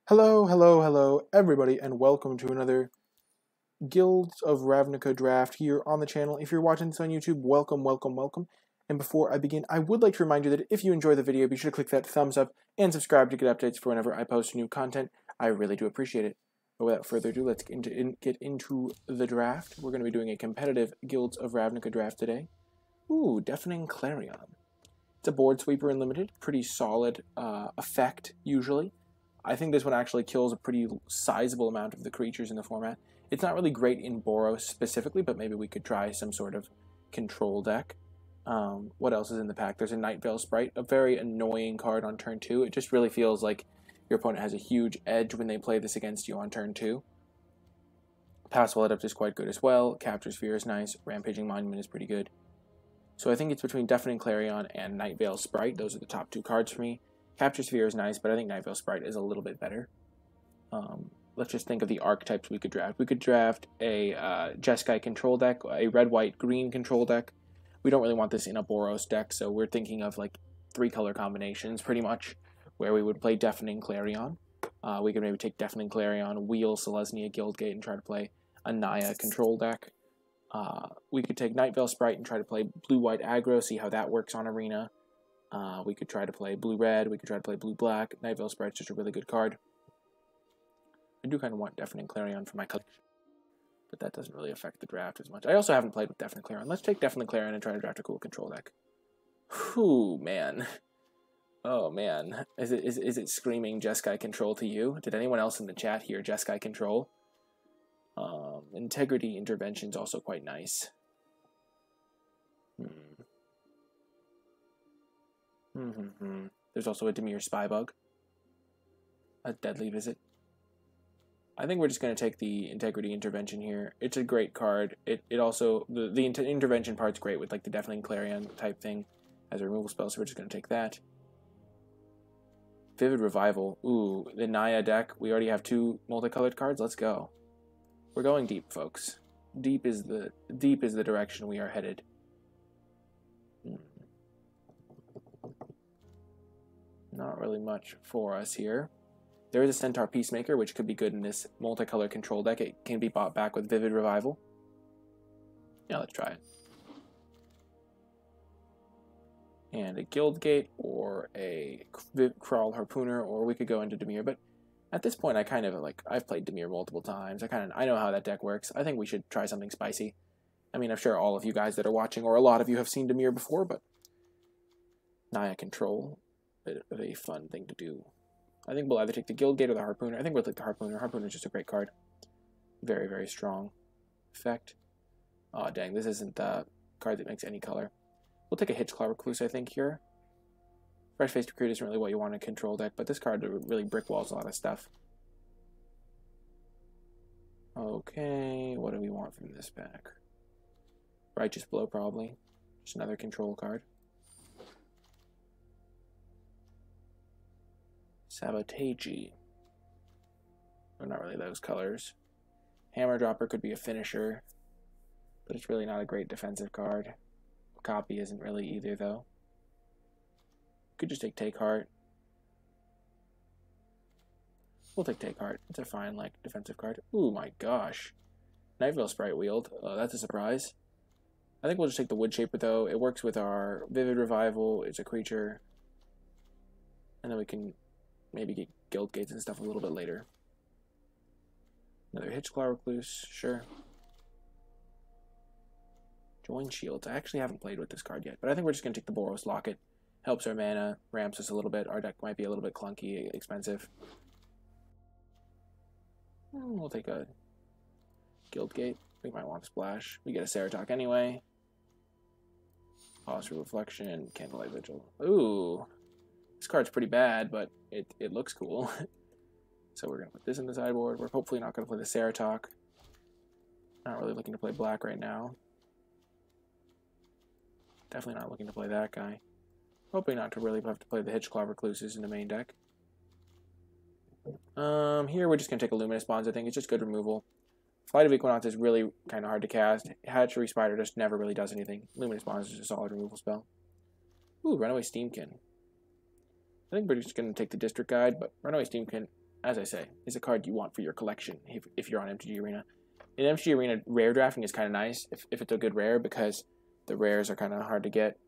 Hello, everybody, and welcome to another Guilds of Ravnica Draft here on the channel. If you're watching this on YouTube, welcome. And before I begin, I would like to remind you that if you enjoy the video, be sure to click that thumbs up and subscribe to get updates for whenever I post new content. I really do appreciate it. But without further ado, let's get into the draft. We're going to be doing a competitive Guilds of Ravnica Draft today. Ooh, Deafening Clarion. It's a board sweeper in limited, pretty solid effect, usually. I think this one actually kills a pretty sizable amount of the creatures in the format. It's not really great in Boros specifically, but maybe we could try some sort of control deck. What else is in the pack? There's a Nightveil Sprite, a very annoying card on turn 2. It just really feels like your opponent has a huge edge when they play this against you on turn 2. Pass-Well Adept is quite good as well. Capture Sphere is nice. Rampaging Monument is pretty good. So I think it's between Deafening Clarion and Nightveil Sprite. Those are the top 2 cards for me. Capture Sphere is nice, but I think Nightveil Sprite is a little bit better. Let's just think of the archetypes we could draft. We could draft a Jeskai control deck, a red-white-green control deck. We don't really want this in a Boros deck, so we're thinking of like 3-color combinations, pretty much, where we would play Deafening Clarion. We could maybe take Deafening Clarion, wheel Selesnya Guildgate, and try to play a Naya control deck. We could take Nightveil Sprite and try to play blue-white aggro, see how that works on Arena. We could try to play blue-red, we could try to play blue-black. Nightveil Sprite's just a really good card. I do kind of want Deafening Clarion for my collection, but that doesn't really affect the draft as much. I also haven't played with Deafening Clarion. Let's take Deafening Clarion and try to draft a cool control deck. Whew, man. Oh, man. Is it screaming Jeskai Control to you? Did anyone else in the chat hear Jeskai Control? Integrity Intervention's also quite nice. There's also a Dimir Spybug. A Deadly Visit. I think we're just going to take the Integrity Intervention here. It's a great card. It also, the intervention part's great with like the Deafening Clarion type thing as a removal spell, so we're just going to take that. Vivid Revival. Ooh, the Naya deck. We already have 2 multicolored cards. Let's go. We're going deep, folks. Deep is the direction we are headed. Not really much for us here. There is a Centaur Peacemaker, which could be good in this multicolor control deck. It can be bought back with Vivid Revival. Yeah, let's try it. And a Guildgate or a Crawl Harpooner, or we could go into Dimir. But at this point, I kind of like, I've played Dimir multiple times. I know how that deck works. I think we should try something spicy. I mean, I'm sure all of you guys that are watching, or a lot of you have seen Dimir before, but Naya Control. Bit of a fun thing to do. I think we'll either take the Guildgate or the Harpooner. I think we'll take the Harpooner. Harpooner is just a great card. Very, very strong effect. Oh, dang, this isn't the card that makes any color. We'll take a Hitchclaw Recluse, I think, here. Fresh-Faced Recruit isn't really what you want in a control deck, but this card really brickwalls a lot of stuff. Okay, what do we want from this pack? Righteous Blow, probably. Just another control card. Sabotage. Or not really those colors. Hammer Dropper could be a finisher, but it's really not a great defensive card. Copy isn't really either, though. Could just take Heart. We'll take Heart. It's a fine, like, defensive card. Ooh, my gosh. Nightveil Sprite Wield. That's a surprise. I think we'll just take the Wood Shaper, though. It works with our Vivid Revival. It's a creature. And then we can maybe get Guildgates and stuff a little bit later. Another Hitchclaw Recluse, sure. Join Shields. I actually haven't played with this card yet, but I think we're just going to take the Boros Locket. Helps our mana, ramps us a little bit. Our deck might be a little bit clunky, expensive. We'll take a Guildgate. We might want to splash. We get a Ceratok anyway. Pause for Reflection, Candlelight Vigil. Ooh. This card's pretty bad, but it looks cool. So we're going to put this in the sideboard. We're hopefully not going to play the Ceratok. Not really looking to play black right now. Definitely not looking to play that guy. Hoping not to really have to play the Hitchclaw Recluses in the main deck. Here we're just going to take a Luminous Bonds, I think. It's just good removal. Flight of Equinox is really kind of hard to cast. Hatchery Spider just never really does anything. Luminous Bonds is a solid removal spell. Ooh, Runaway Steamkin. I think we're just going to take the District Guide, but Runaway Steamkin as I say, is a card you want for your collection if you're on MTG Arena. In MTG Arena, rare drafting is kind of nice if it's a good rare, because the rares are kind of hard to get.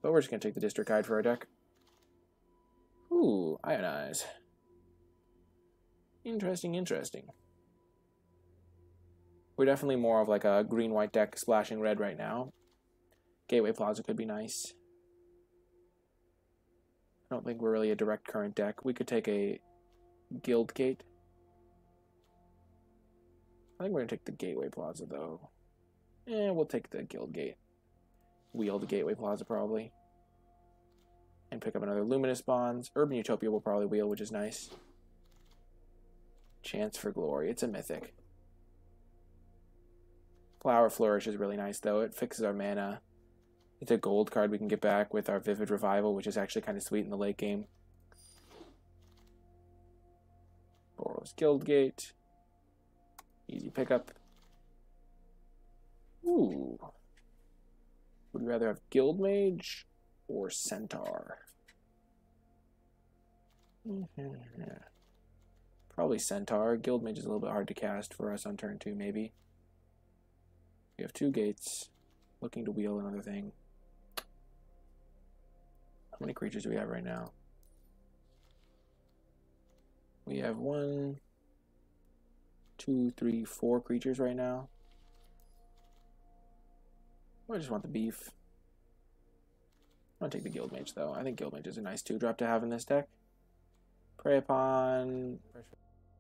But we're just going to take the District Guide for our deck. Ooh, Ionize. Interesting, interesting. We're definitely more of like a green-white deck splashing red right now. Gateway Plaza could be nice. I don't think we're really a direct current deck. We could take a Guild Gate. I think we're going to take the Gateway Plaza, though. We'll take the Guild Gate. Wheel the Gateway Plaza, probably. And pick up another Luminous Bonds. Urban Utopia will probably wheel, which is nice. Chance for Glory. It's a mythic. Flower Flourish is really nice, though. It fixes our mana. It's a gold card we can get back with our Vivid Revival, which is actually kind of sweet in the late game. Boros Guildgate. Easy pickup. Ooh. Would you rather have Guild Mage or Centaur? Probably Centaur. Guild Mage is a little bit hard to cast for us on turn 2, maybe. We have 2 gates. Looking to wheel another thing. How many creatures do we have right now? We have 1, 2, 3, 4 creatures right now. I just want the beef. I'm going to take the Guild Mage, though. I think Guild Mage is a nice 2-drop to have in this deck. Prey Upon.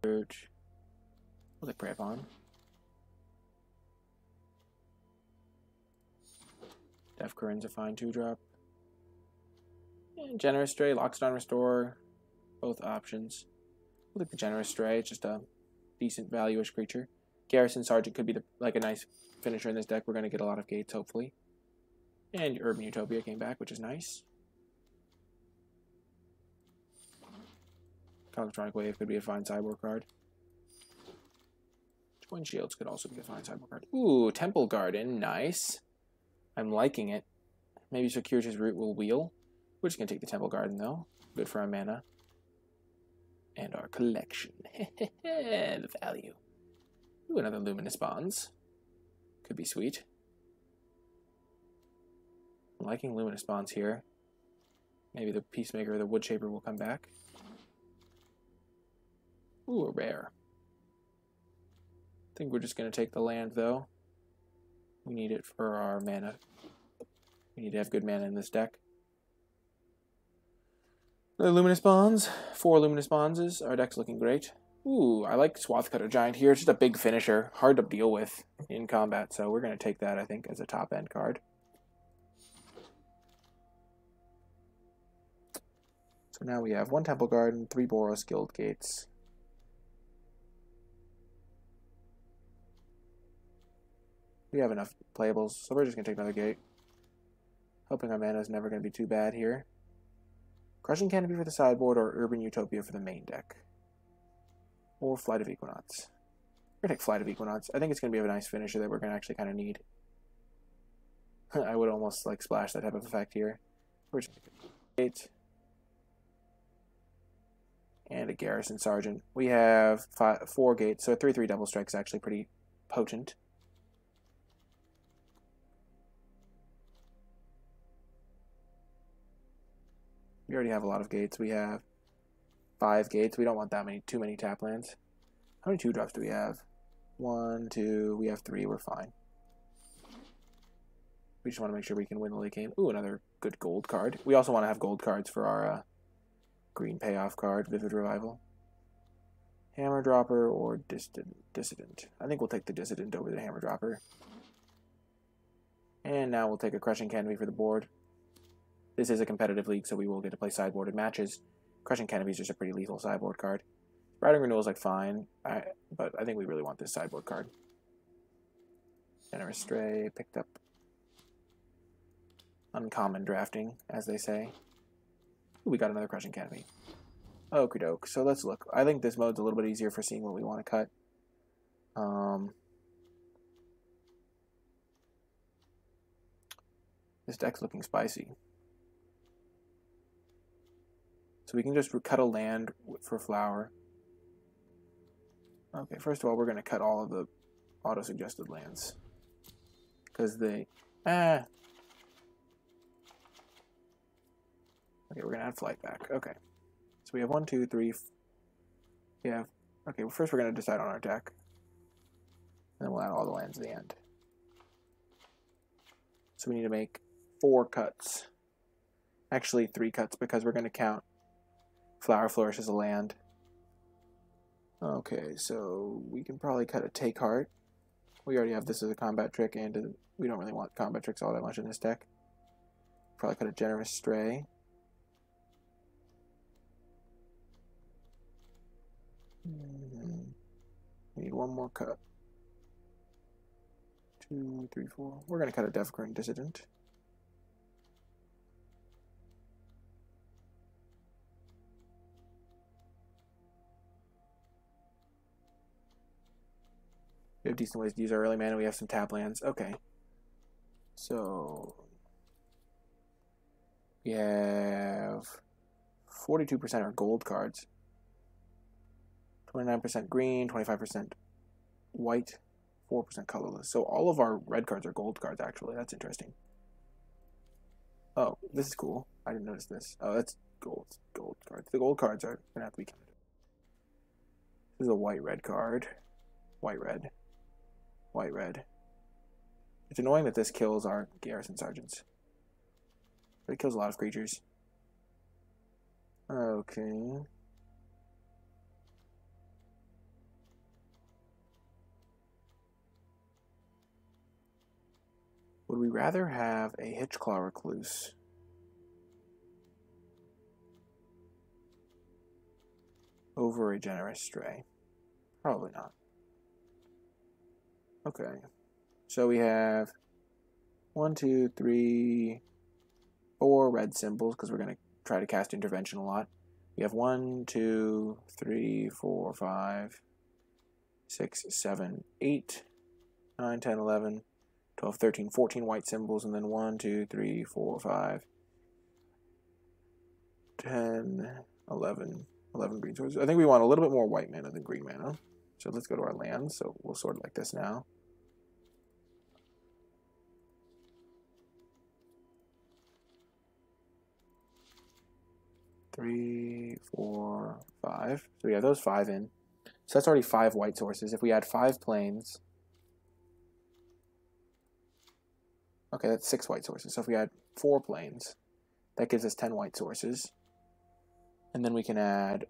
Search. We'll take Prey Upon. Def Corinne's a fine 2-drop. Generous Stray, Loxodon Restore. Both options. We'll take the Generous Stray. It's just a decent value-ish creature. Garrison Sergeant could be like a nice finisher in this deck. We're going to get a lot of gates, hopefully. And Urban Utopia came back, which is nice. Electronic Wave could be a fine sideboard card. Twin Shields could also be a fine sideboard card. Ooh, Temple Garden, nice. I'm liking it. Maybe Circuitous Root will wheel. We're just going to take the Temple Garden, though. Good for our mana. And our collection. The value. Ooh, another Luminous Bonds. Could be sweet. I'm liking Luminous Bonds here. Maybe the Peacemaker or the Woodshaper will come back. Ooh, a rare. I think we're just going to take the land, though. We need it for our mana. We need to have good mana in this deck. Another Luminous Bonds. 4 Luminous Bonds. Our deck's looking great. Ooh, I like Swathcutter Giant here. It's just a big finisher. Hard to deal with in combat, so we're going to take that, I think, as a top-end card. So now we have 1 Temple Garden, 3 Boros Guild Gates. We have enough playables, so we're just going to take another gate. Hoping our mana is never going to be too bad here. Crushing Canopy for the sideboard, or Urban Utopia for the main deck. Or Flight of Equinox. We're going to take Flight of Equinox. I think it's going to be a nice finisher that we're going to actually kind of need. I would almost like splash that type of effect here. We're just going to take a gate. And a Garrison Sergeant. We have 4 gates, so a 3/3 double strike is actually pretty potent. We already have a lot of gates. We have 5 gates. We don't want that many, too many tap lands. How many 2-drops do we have? 1, 2, we have 3, we're fine. We just want to make sure we can win the late game. Ooh, another good gold card. We also want to have gold cards for our green payoff card, Vivid Revival. Hammer Dropper or Dissident. I think we'll take the Dissident over the Hammer Dropper. And now we'll take a Crushing Canopy for the board. This is a competitive league, so we will get to play sideboarded matches. Crushing Canopy is just a pretty lethal sideboard card. Vivid Renewal is like fine, but I think we really want this sideboard card. Generous Stray picked up. Uncommon drafting, as they say. Ooh, we got another Crushing Canopy. Okie doke. So let's look. I think this mode's a little bit easier for seeing what we want to cut. This deck's looking spicy. So we can just cut a land for flower. Okay, first of all, we're going to cut all of the auto-suggested lands. Because they... Okay, we're going to add flight back. Okay. So we have 1, 2, 3... We have... Okay, well, first we're going to decide on our deck. And then we'll add all the lands at the end. So we need to make 4 cuts. Actually, 3 cuts, because we're going to count Flower Flourish as a land. Okay, so we can probably cut a Take Heart. We already have this as a combat trick, and we don't really want combat tricks all that much in this deck. Probably cut a Generous Stray. We need 1 more cut. 2, 3, 4. We're going to cut a Devcurrent Dissident. We have decent ways to use our early mana. We have some tap lands. Okay. So we have 42% are gold cards. 29% green, 25% white, 4% colorless. So all of our red cards are gold cards, actually. That's interesting. Oh, this is cool. I didn't notice this. Oh, that's gold cards. The gold cards are going to have to be counted. This is a white-red card. White-red. White-red. It's annoying that this kills our Garrison Sergeants. But it kills a lot of creatures. Okay. Would we rather have a Hitchclaw Recluse over a Generous Stray? Probably not. Okay. So we have 1, 2, 3, 4 red symbols because we're going to try to cast Intervention a lot. We have 1, 2, 3, 4, 5, 6, 7, 8, 9, 10, 11, 12, 13, 14 white symbols, and then 1, 2, 3, 4, 5, 10, 11 green sources. I think we want a little bit more white mana than green mana. So let's go to our lands. So we'll sort it like this now. Three, 4, 5. So we have those 5 in. So that's already 5 white sources. If we add 5 plains, okay, that's 6 white sources. So if we add 4 plains, that gives us 10 white sources. And then we can add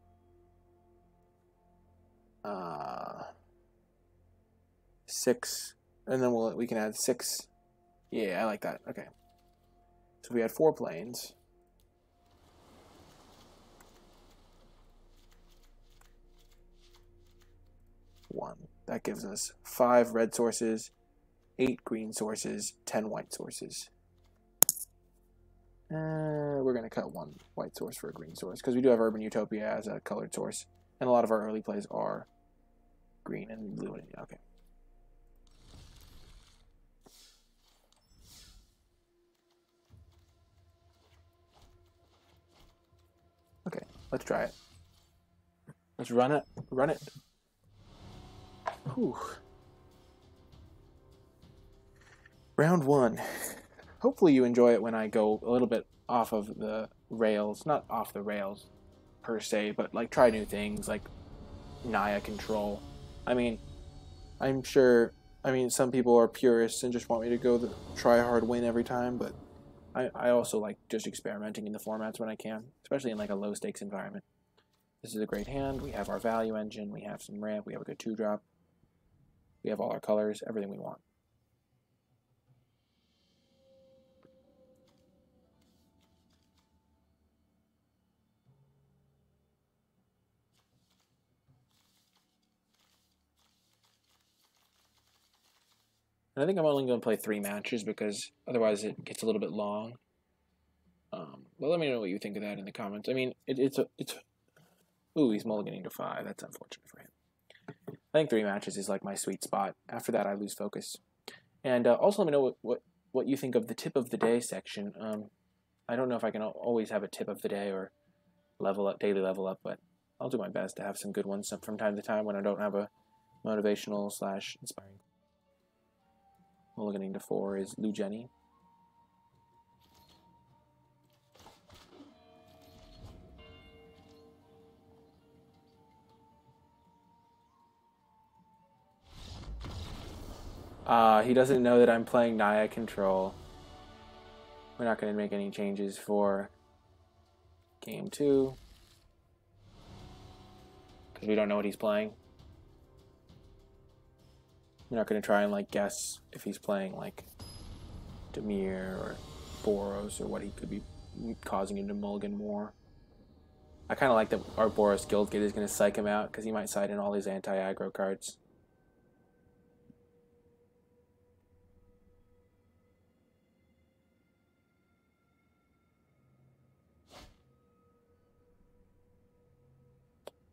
6, and then we can add 6. Yeah, I like that. Okay. So we had 4 plains. That gives us 5 red sources, 8 green sources, 10 white sources. We're going to cut 1 white source for a green source because we do have Urban Utopia as a colored source, and a lot of our early plays are green and blue. Okay. Okay, let's try it. Let's run it. Run it. Whew. Round 1. Hopefully you enjoy it when I go a little bit off of the rails. Not off the rails per se, but like try new things like Naya Control. I mean, I'm sure, some people are purists and just want me to go the try hard win every time, but I also like just experimenting in the formats when I can, especially in like a low stakes environment. This is a great hand. We have our value engine, we have some ramp, we have a good 2-drop. We have all our colors, everything we want. And I think I'm only going to play 3 matches because otherwise it gets a little bit long. Well, let me know what you think of that in the comments. I mean, it's ooh, he's mulliganing to 5. That's unfortunate for him. I think 3 matches is like my sweet spot. After that, I lose focus. And also, let me know what you think of the tip of the day section. I don't know if I can always have a tip of the day or daily level up, but I'll do my best to have some good ones from time to time when I don't have a motivational / inspiring. Mulliganing to 4 is Lou Jenny. He doesn't know that I'm playing Naya Control. We're not going to make any changes for game 2. Because we don't know what he's playing. We're not going to try and like guess if he's playing like Demir or Boros or what he could be causing him to mulligan more. I kind of like that our Boros Guild Kid is going to psych him out because he might side in all these anti-aggro cards.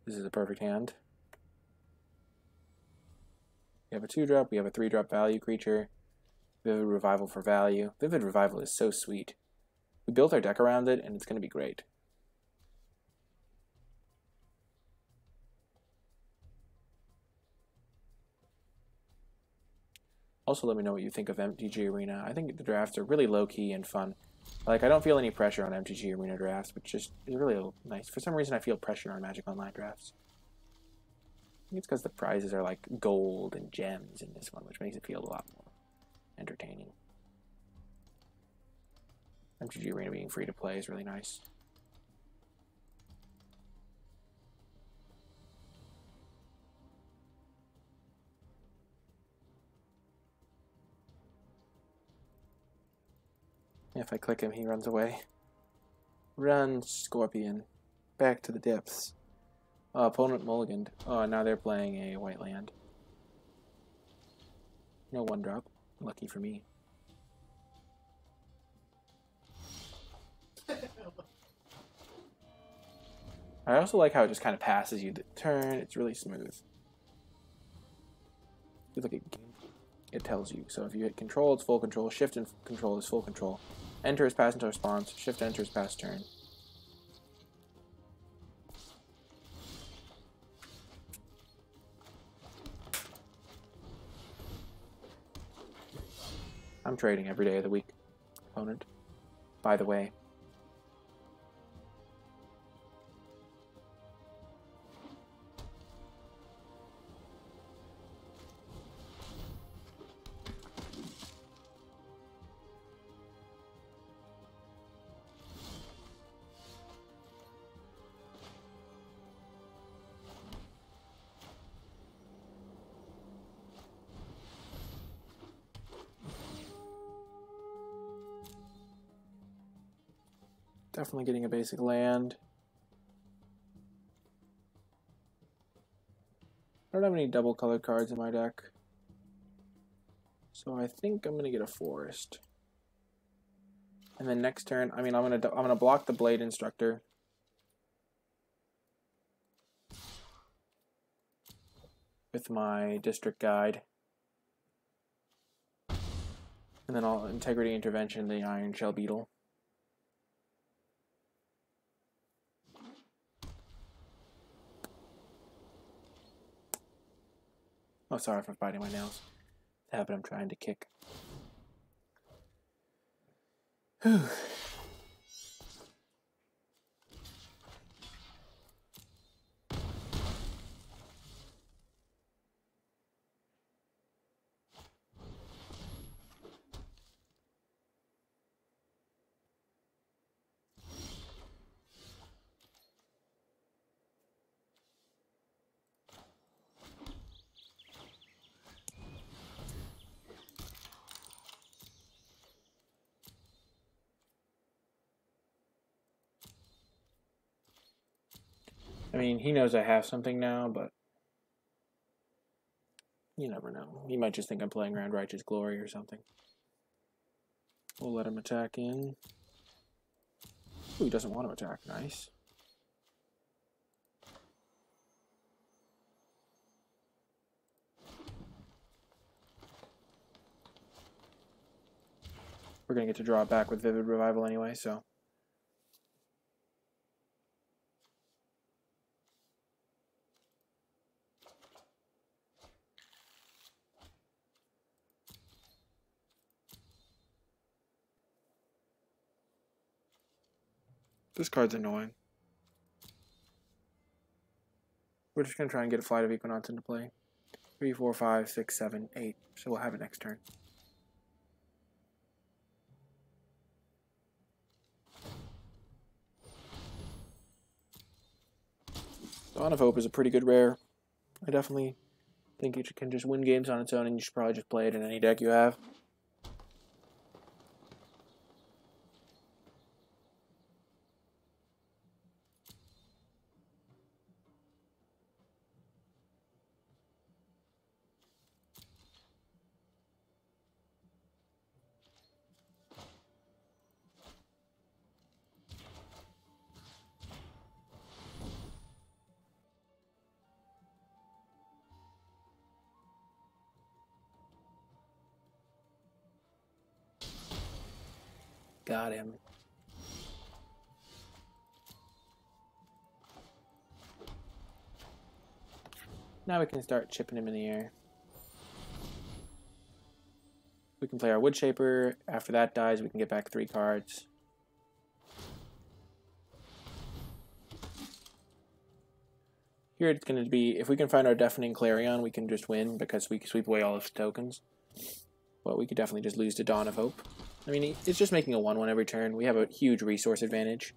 This is a perfect hand. We have a 2-drop, we have a 3-drop value creature. Vivid Revival for value. Vivid Revival is so sweet. We built our deck around it, and it's going to be great. Also, let me know what you think of MTG Arena. I think the drafts are really low-key and fun. Like, I don't feel any pressure on MTG Arena drafts, which is really nice. For some reason, I feel pressure on Magic Online drafts. I think it's because the prizes are like gold and gems in this one, which makes it feel a lot more entertaining. MTG Arena being free to play is really nice. If I click him, he runs away. Run, Scorpion. Back to the depths. Opponent mulliganed. Oh, now they're playing a white land. No 1-drop. Lucky for me. I also like how it just kind of passes you the turn. It's really smooth. If you look at game, it tells you. So if you hit control, it's full control. Shift and control is full control. Enter is pass into response. Shift enter is pass turn. I'm trading every day of the week, opponent. By the way. Definitely getting a basic land. I don't have any double colored cards in my deck. So I think I'm going to get a forest. And then next turn, I mean, I'm gonna block the Blade Instructor. With my District Guide. And then I'll Integrity Intervention the Iron Shell Beetle. Oh, sorry for biting my nails. The habit I'm trying to kick. Whew. I mean, he knows I have something now, but you never know. He might just think I'm playing around Righteous Glory or something. We'll let him attack in. Ooh, he doesn't want to attack. Nice. We're going to get to draw it back with Vivid Revival anyway, so. This card's annoying. We're just going to try and get a Flight of Equinox into play. 3, 4, 5, 6, 7, 8. So we'll have it next turn. Dawn of Hope is a pretty good rare. I definitely think it can just win games on its own, and you should probably just play it in any deck you have. Got him. Now we can start chipping him in the air. We can play our Wood Shaper. After that dies, we can get back 3 cards. Here it's going to be, if we can find our Deafening Clarion, we can just win because we can sweep away all of his tokens. But we could definitely just lose to Dawn of Hope. I mean, it's just making a 1/1 every turn. We have a huge resource advantage.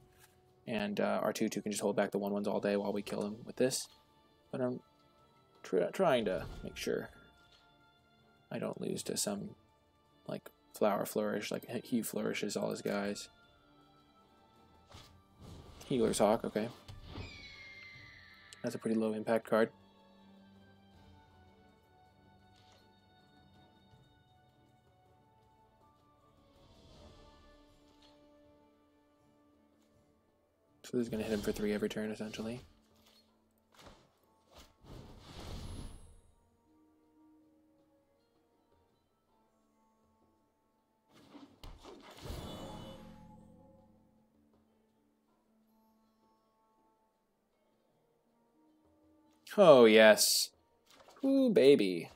And our 2/2 can just hold back the 1/1s all day while we kill him with this. But I'm trying to make sure I don't lose to some, like, Flower Flourish. Like, he flourishes all his guys. Healer's Hawk, okay. That's a pretty low impact card. So this is going to hit him for 3 every turn, essentially. Oh, yes. Ooh, baby.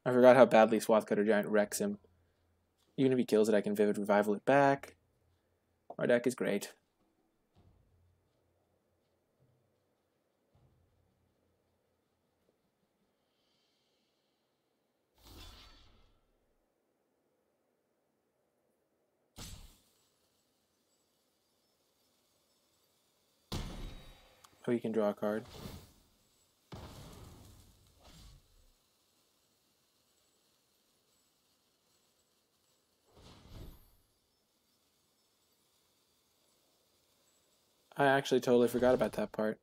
I forgot how badly Swathcutter Giant wrecks him. Even if he kills it, I can Vivid Revival it back. Our deck is great. Oh, you can draw a card. I actually totally forgot about that part.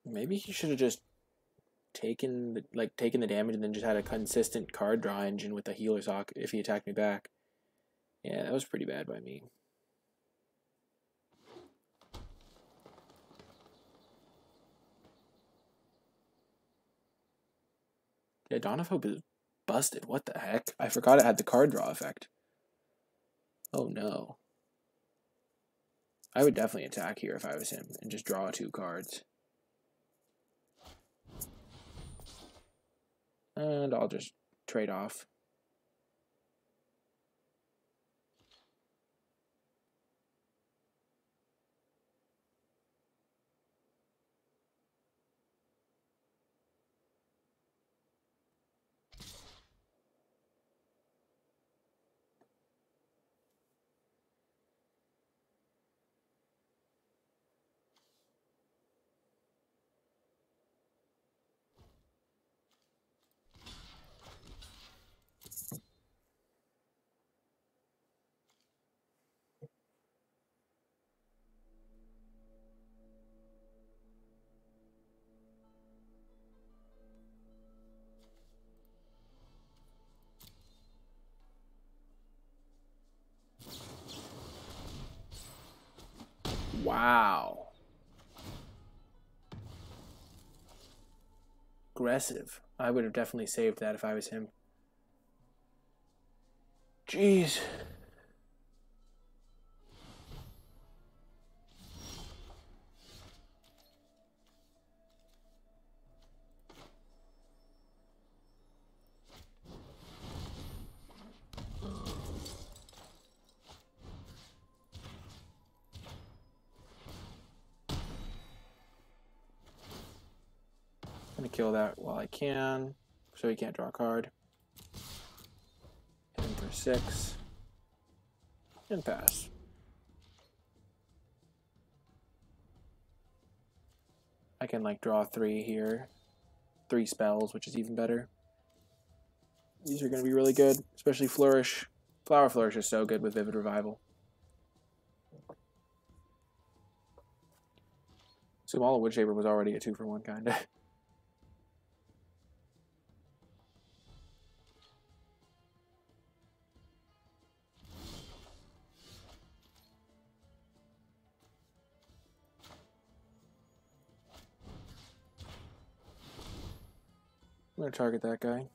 Maybe he should have just taken the damage and then just had a consistent card draw engine with the Healer's Hawk if he attacked me back. Yeah, that was pretty bad by me. Yeah, Dawn of Hope is busted. What the heck? I forgot it had the card draw effect. Oh no. I would definitely attack here if I was him and just draw 2 cards. And I'll just trade off. Wow. Aggressive. I would have definitely saved that if I was him. Jeez. I'm going to kill that while I can, so he can't draw a card. Hit him for 6. And pass. I can like draw 3 here. 3 spells, which is even better. These are going to be really good, especially Flourish. Flower Flourish is so good with Vivid Revival. Sumala Woodshaper was already a 2-for-1 kind of. I'm going to target that guy.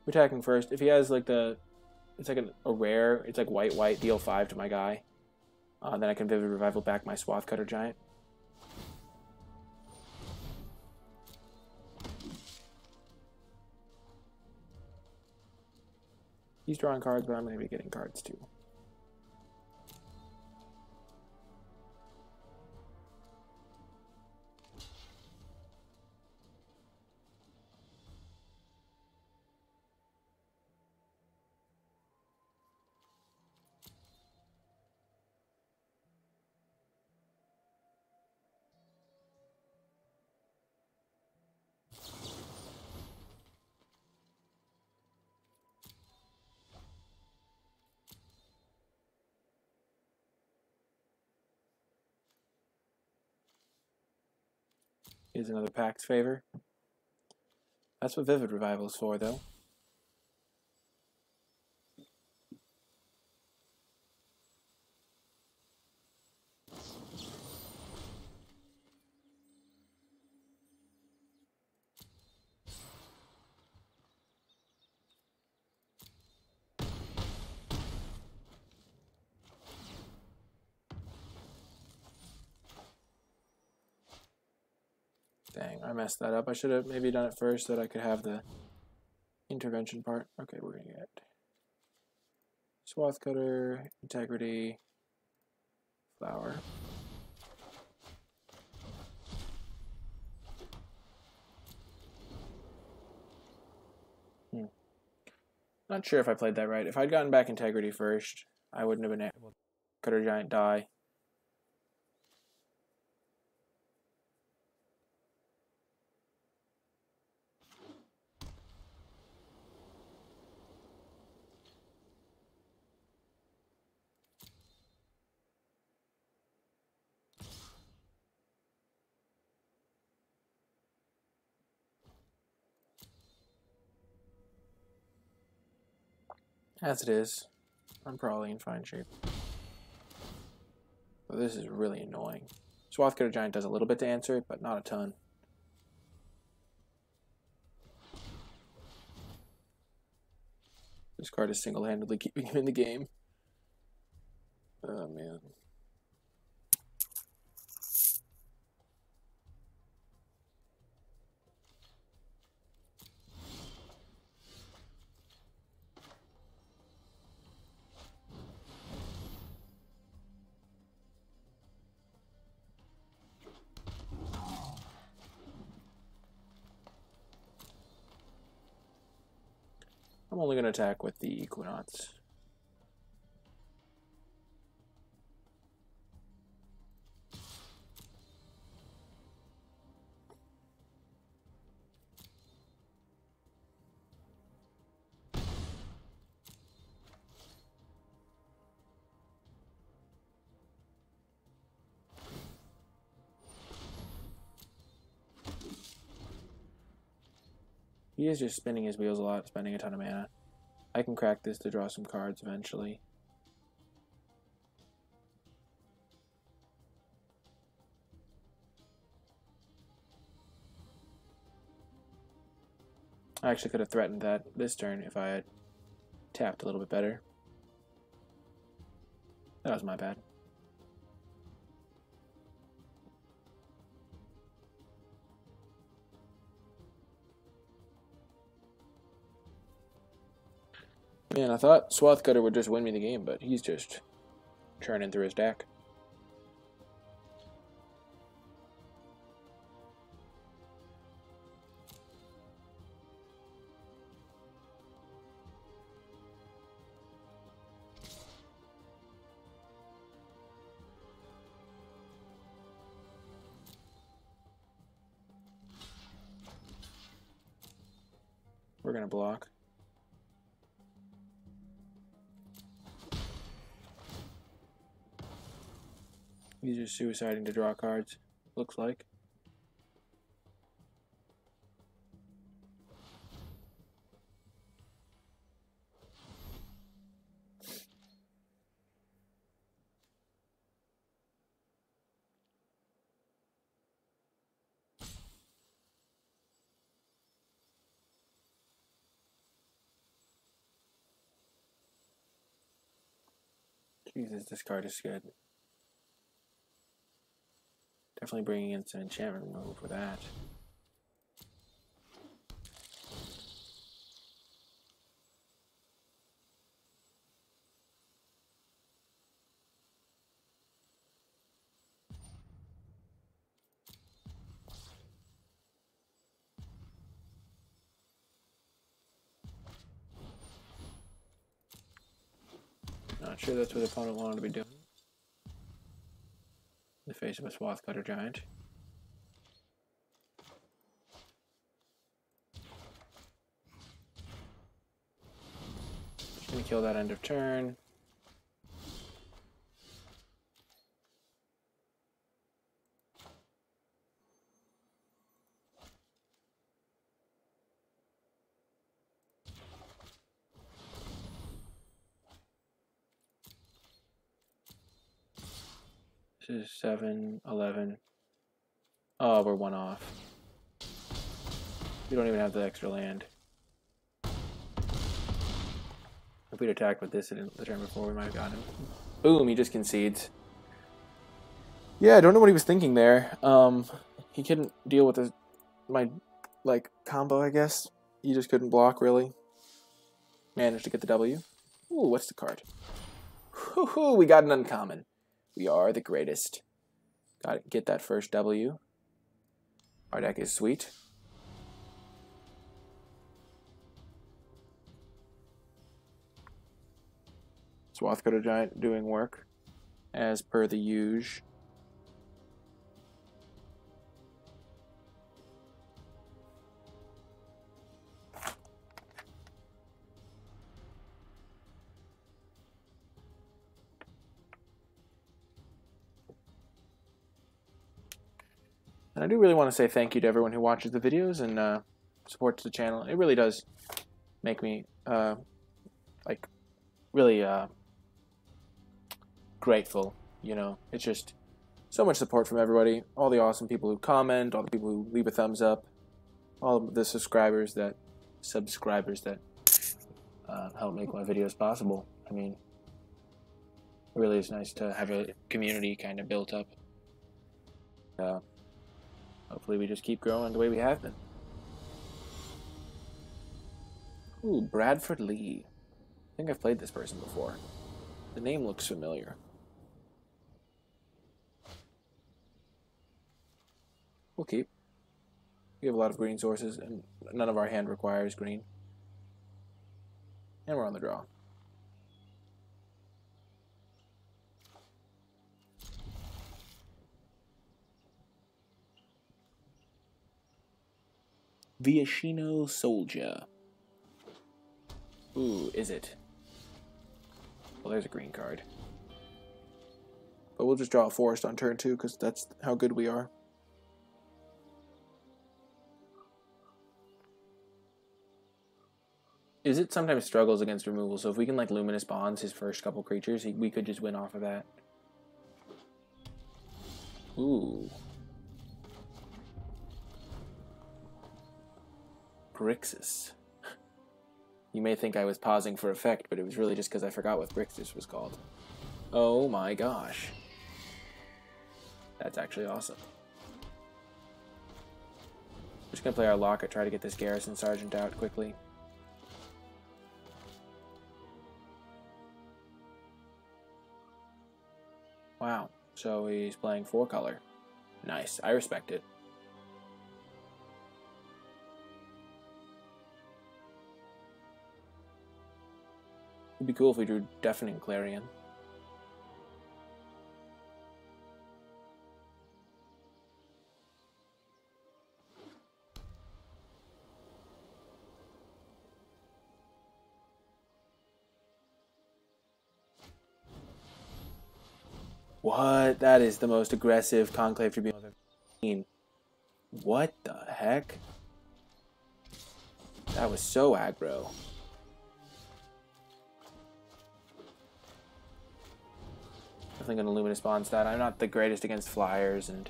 Attacking first. If he has like it's like a rare, it's like white, deal 5 to my guy. Then I can Vivid Revival back my Swath Cutter Giant. He's drawing cards, but I'm going to be getting cards too. Here's another Pact Favor. That's what Vivid Revival is for, though. Dang, I messed that up. I should have maybe done it first so that I could have the intervention part. Okay, we're going to get Swath Cutter, Integrity, Flower. Not sure if I played that right. If I'd gotten back Integrity first, I wouldn't have been able to Cutter Giant die. As it is, I'm probably in fine shape. But this is really annoying. Swath Cutter Giant does a little bit to answer it, but not a ton. This card is single-handedly keeping him in the game. Oh, man. I'm only going to attack with the Equinox. He is just spinning his wheels a lot, spending a ton of mana. I can crack this to draw some cards eventually. I actually could have threatened that this turn if I had tapped a little bit better. That was my bad. Man, I thought Swathcutter would just win me the game, but he's just churning through his deck. We're gonna block. He's just suiciding to draw cards, looks like. Jesus, this card is good. Definitely bringing in some enchantment removal for that. Not sure that's what the opponent wanted to be doing. In the face of a Swathcutter Giant. Just gonna kill that end of turn. This is 7, 11. Oh, we're one off. We don't even have the extra land. If we'd attacked with this in the turn before, we might have gotten him. Boom, he just concedes. Yeah, I don't know what he was thinking there. He couldn't deal with my combo, I guess. He just couldn't block, really. Managed to get the W. Ooh, what's the card? Woohoo, we got an uncommon. We are the greatest. Gotta get that first W. Our deck is sweet. Swathcutter Giant doing work, as per the usual. And I do really want to say thank you to everyone who watches the videos and supports the channel. It really does make me really grateful. You know, it's just so much support from everybody. All the awesome people who comment, all the people who leave a thumbs up, all of the subscribers that help make my videos possible. I mean, it really is nice to have a community kind of built up. Hopefully we just keep growing the way we have been. Ooh, Bradford Lee. I think I've played this person before. The name looks familiar. We'll keep. We have a lot of green sources, and none of our hand requires green. And we're on the draw. Viashino Soldier. Ooh, is it? Well, there's a green card. But we'll just draw a forest on turn 2, because that's how good we are. Is it sometimes struggles against removal, so if we can like Luminous Bonds his first couple creatures, we could just win off of that. Ooh. Grixis. You may think I was pausing for effect, but it was really just because I forgot what Grixis was called. Oh my gosh. That's actually awesome. We're just going to play our Locket, try to get this Garrison Sergeant out quickly. Wow, so he's playing 4-color. Nice, I respect it. It'd be cool if we drew Deafening Clarion. What? That is the most aggressive Conclave Tribunal I've ever seen. What the heck? That was so aggro. Definitely gonna Luminous Bonds that. I'm not the greatest against flyers, and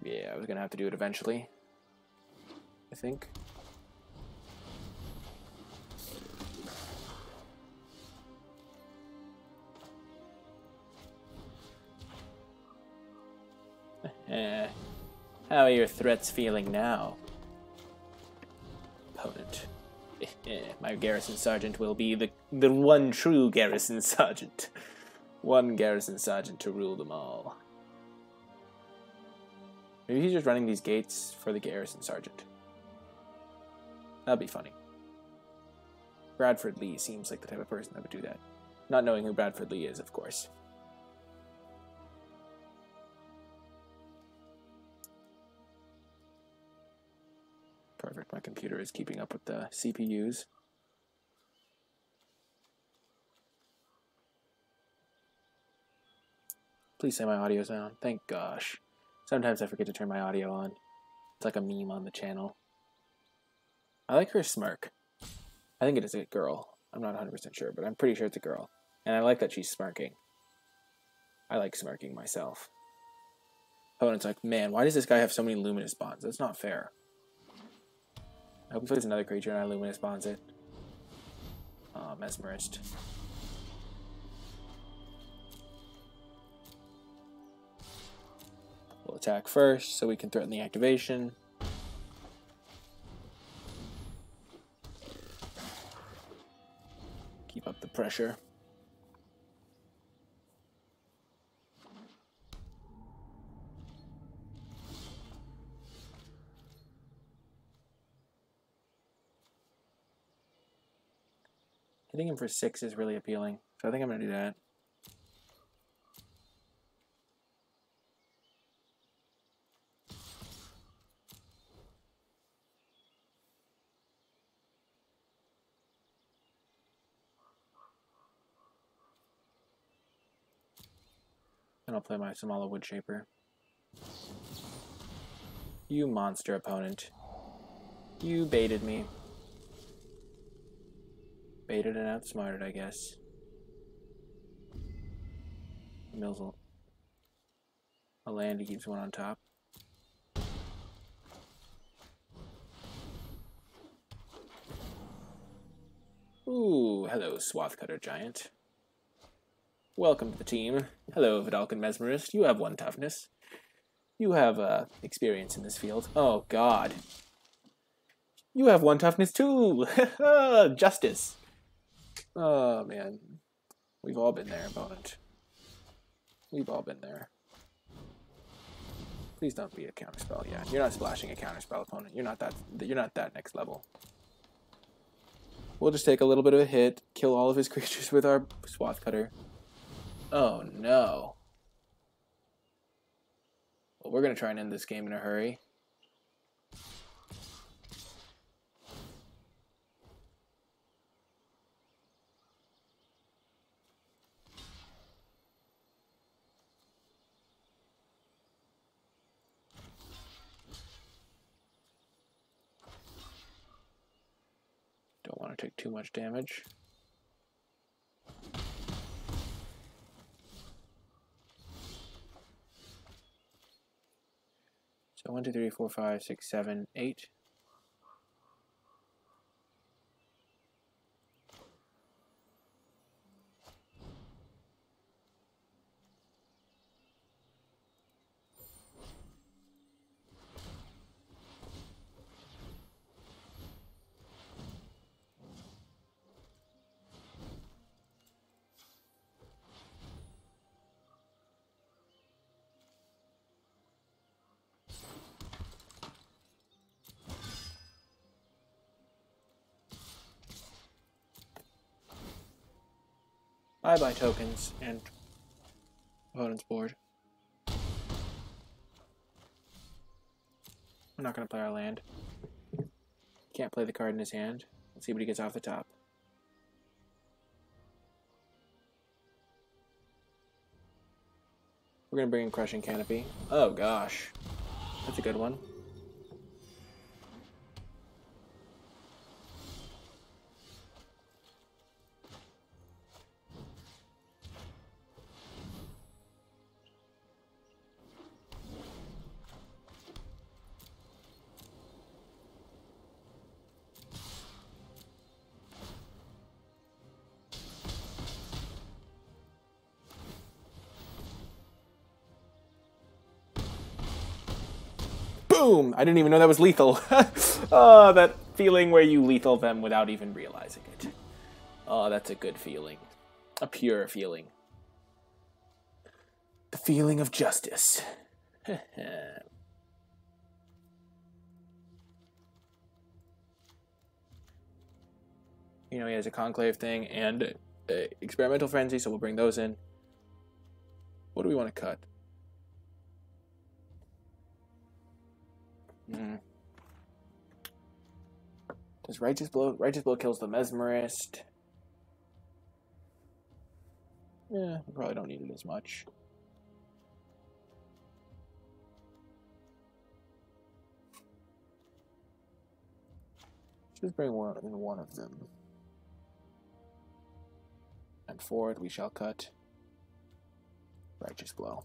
yeah, I was gonna have to do it eventually, I think. How are your threats feeling now, opponent? My Garrison Sergeant will be the one true Garrison Sergeant. One Garrison Sergeant to rule them all. Maybe he's just running these gates for the Garrison Sergeant. That'd be funny. Bradford Lee seems like the type of person that would do that. Not knowing who Bradford Lee is, of course. Perfect, my computer is keeping up with the CPUs. Please say my audio's on. Thank gosh. Sometimes I forget to turn my audio on. It's like a meme on the channel. I like her smirk. I think it is a girl. I'm not 100% sure, but I'm pretty sure it's a girl. And I like that she's smirking. I like smirking myself. Opponent's like, man, why does this guy have so many Luminous Bonds? That's not fair. I hope he plays another creature and I Luminous Bonds it. Oh, Mesmerist. We'll attack first so we can threaten the activation. Keep up the pressure. Hitting him for 6 is really appealing, so I think I'm going to do that. And I'll play my Samala Woodshaper. You monster opponent. You baited me. Baited and outsmarted, I guess. Mills a land, he keeps one on top. Ooh, hello, Swathcutter Giant. Welcome to the team. Hello, Vidalcan Mesmerist. You have 1 toughness. You have experience in this field. Oh, God. You have 1 toughness, too! Justice! Oh, man. We've all been there, opponent. We've all been there. Please don't be a counterspell. Yeah, you're not splashing a counterspell, opponent. You're not that next level. We'll just take a little bit of a hit, kill all of his creatures with our Swathcutter. Oh, no. Well, we're going to try and end this game in a hurry. Don't want to take too much damage. So 1, 2, 3, 4, 5, 6, 7, 8. I buy tokens and opponent's board. We're not going to play our land. Can't play the card in his hand. Let's see what he gets off the top. We're going to bring in Crushing Canopy. Oh gosh. That's a good one. Boom! I didn't even know that was lethal. Oh, that feeling where you lethal them without even realizing it. Oh, that's a good feeling. A pure feeling. The feeling of justice. You know, he has a Conclave thing and Experimental Frenzy, so we'll bring those in. What do we want to cut? Does Righteous Blow? Righteous Blow kills the Mesmerist. Yeah, we probably don't need it as much. Just bring one of them. And forward we shall cut Righteous Blow.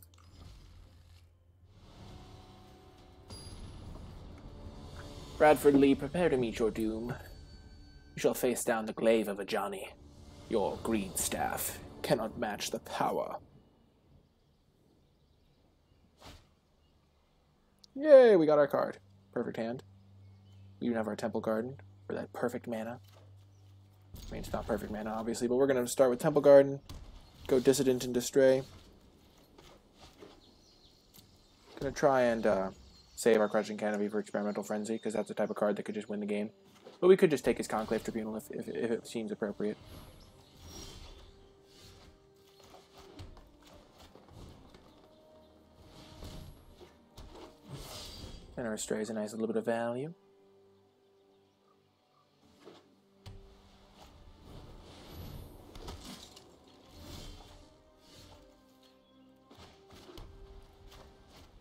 Bradford Lee, prepare to meet your doom. You shall face down the glaive of a Johnny. Your green staff cannot match the power. Yay, we got our card. Perfect hand. We even have our Temple Garden for that perfect mana. I mean, it's not perfect mana, obviously, but we're going to start with Temple Garden, go Dissident and Stray. Going to try and save our Crushing Canopy for Experimental Frenzy, because that's the type of card that could just win the game. But we could just take his Conclave Tribunal if it seems appropriate. And our Stray is a nice little bit of value.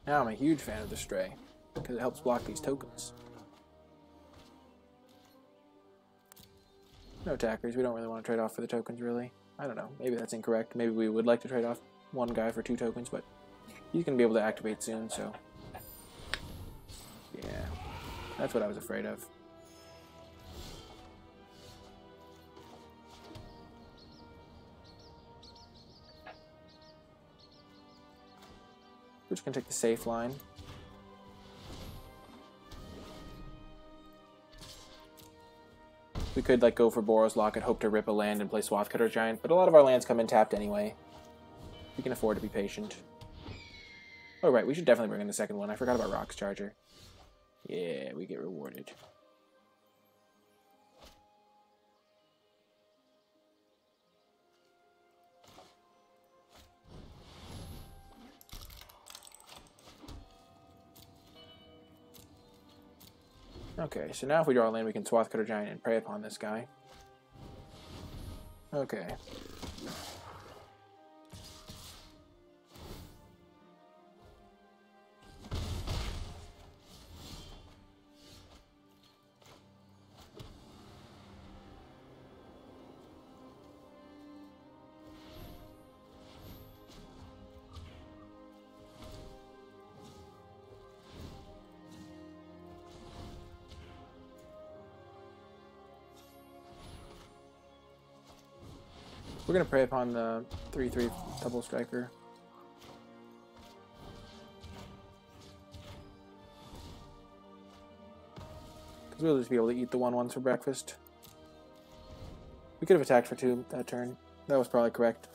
Now I'm a huge fan of the Stray, because it helps block these tokens. No attackers, we don't really want to trade off for the tokens, really. I don't know, maybe that's incorrect. Maybe we would like to trade off one guy for 2 tokens, but he's going to be able to activate soon, so... yeah, that's what I was afraid of. We're just going to take the safe line. We could like go for Boros Locket, hope to rip a land and play Swathcutter Giant, but a lot of our lands come in tapped anyway. We can afford to be patient. Oh right, we should definitely bring in the second one. I forgot about Rock's Charger. Yeah, we get rewarded. Okay, so now if we draw a land, we can Swathcutter Giant and prey upon this guy. Okay. We're going to prey upon the 3/3 double striker. Because we'll just be able to eat the 1/1s for breakfast. We could have attacked for 2 that turn. That was probably correct.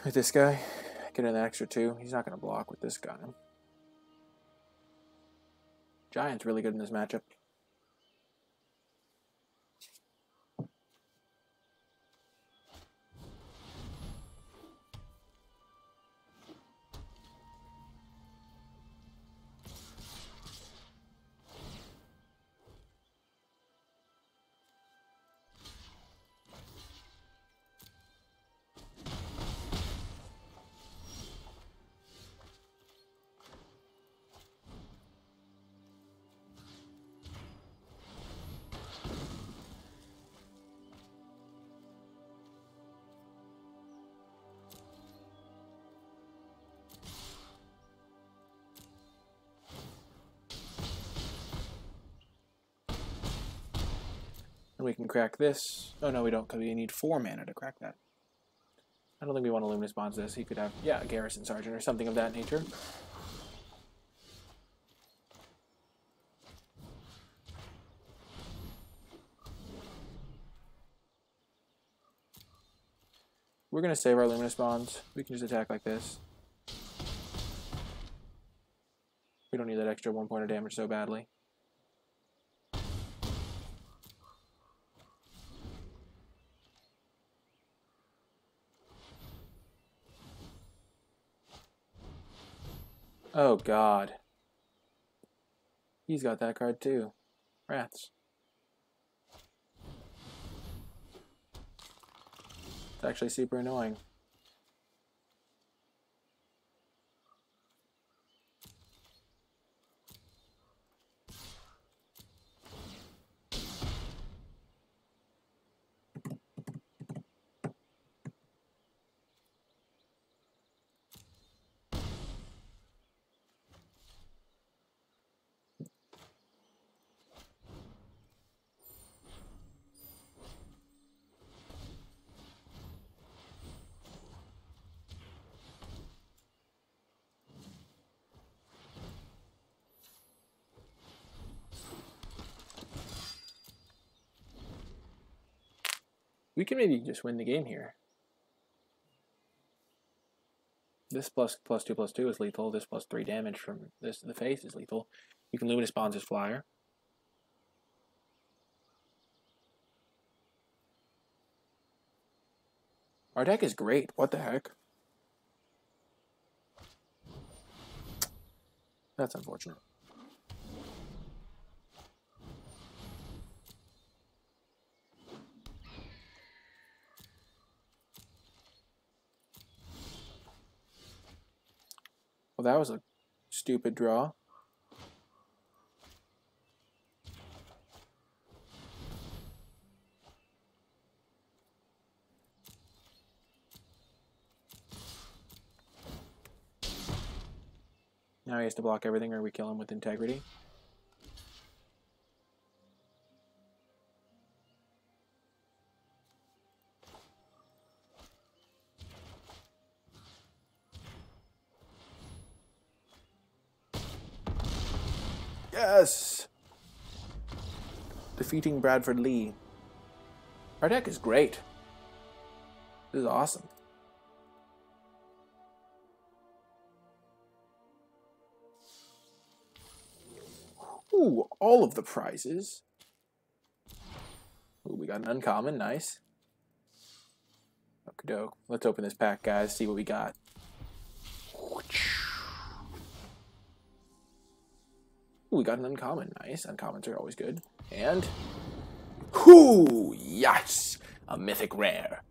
With this guy, get in the extra 2. He's not going to block with this guy. Giant's really good in this matchup. And we can crack this. Oh no, we don't, because we need 4 mana to crack that. I don't think we want to Luminous Bonds this. He could have, yeah, a Garrison Sergeant or something of that nature. We're going to save our Luminous Bonds. We can just attack like this. We don't need that extra 1 point of damage so badly. Oh god. He's got that card too. Rats. It's actually super annoying. We can maybe just win the game here. This +2/+2 is lethal. This +3 damage from this the face is lethal. You can Luminous Bonds his flyer. Our deck is great. What the heck? That's unfortunate. Well, that was a stupid draw. Now he has to block everything or we kill him with integrity. Yes! Defeating Bradford Lee. Our deck is great. This is awesome. Ooh, all of the prizes. Ooh, we got an uncommon, nice. Okie doke. Let's open this pack, guys, see what we got. Ooh, we got an uncommon, nice. Uncommons are always good. And, whoo, yes! A mythic rare.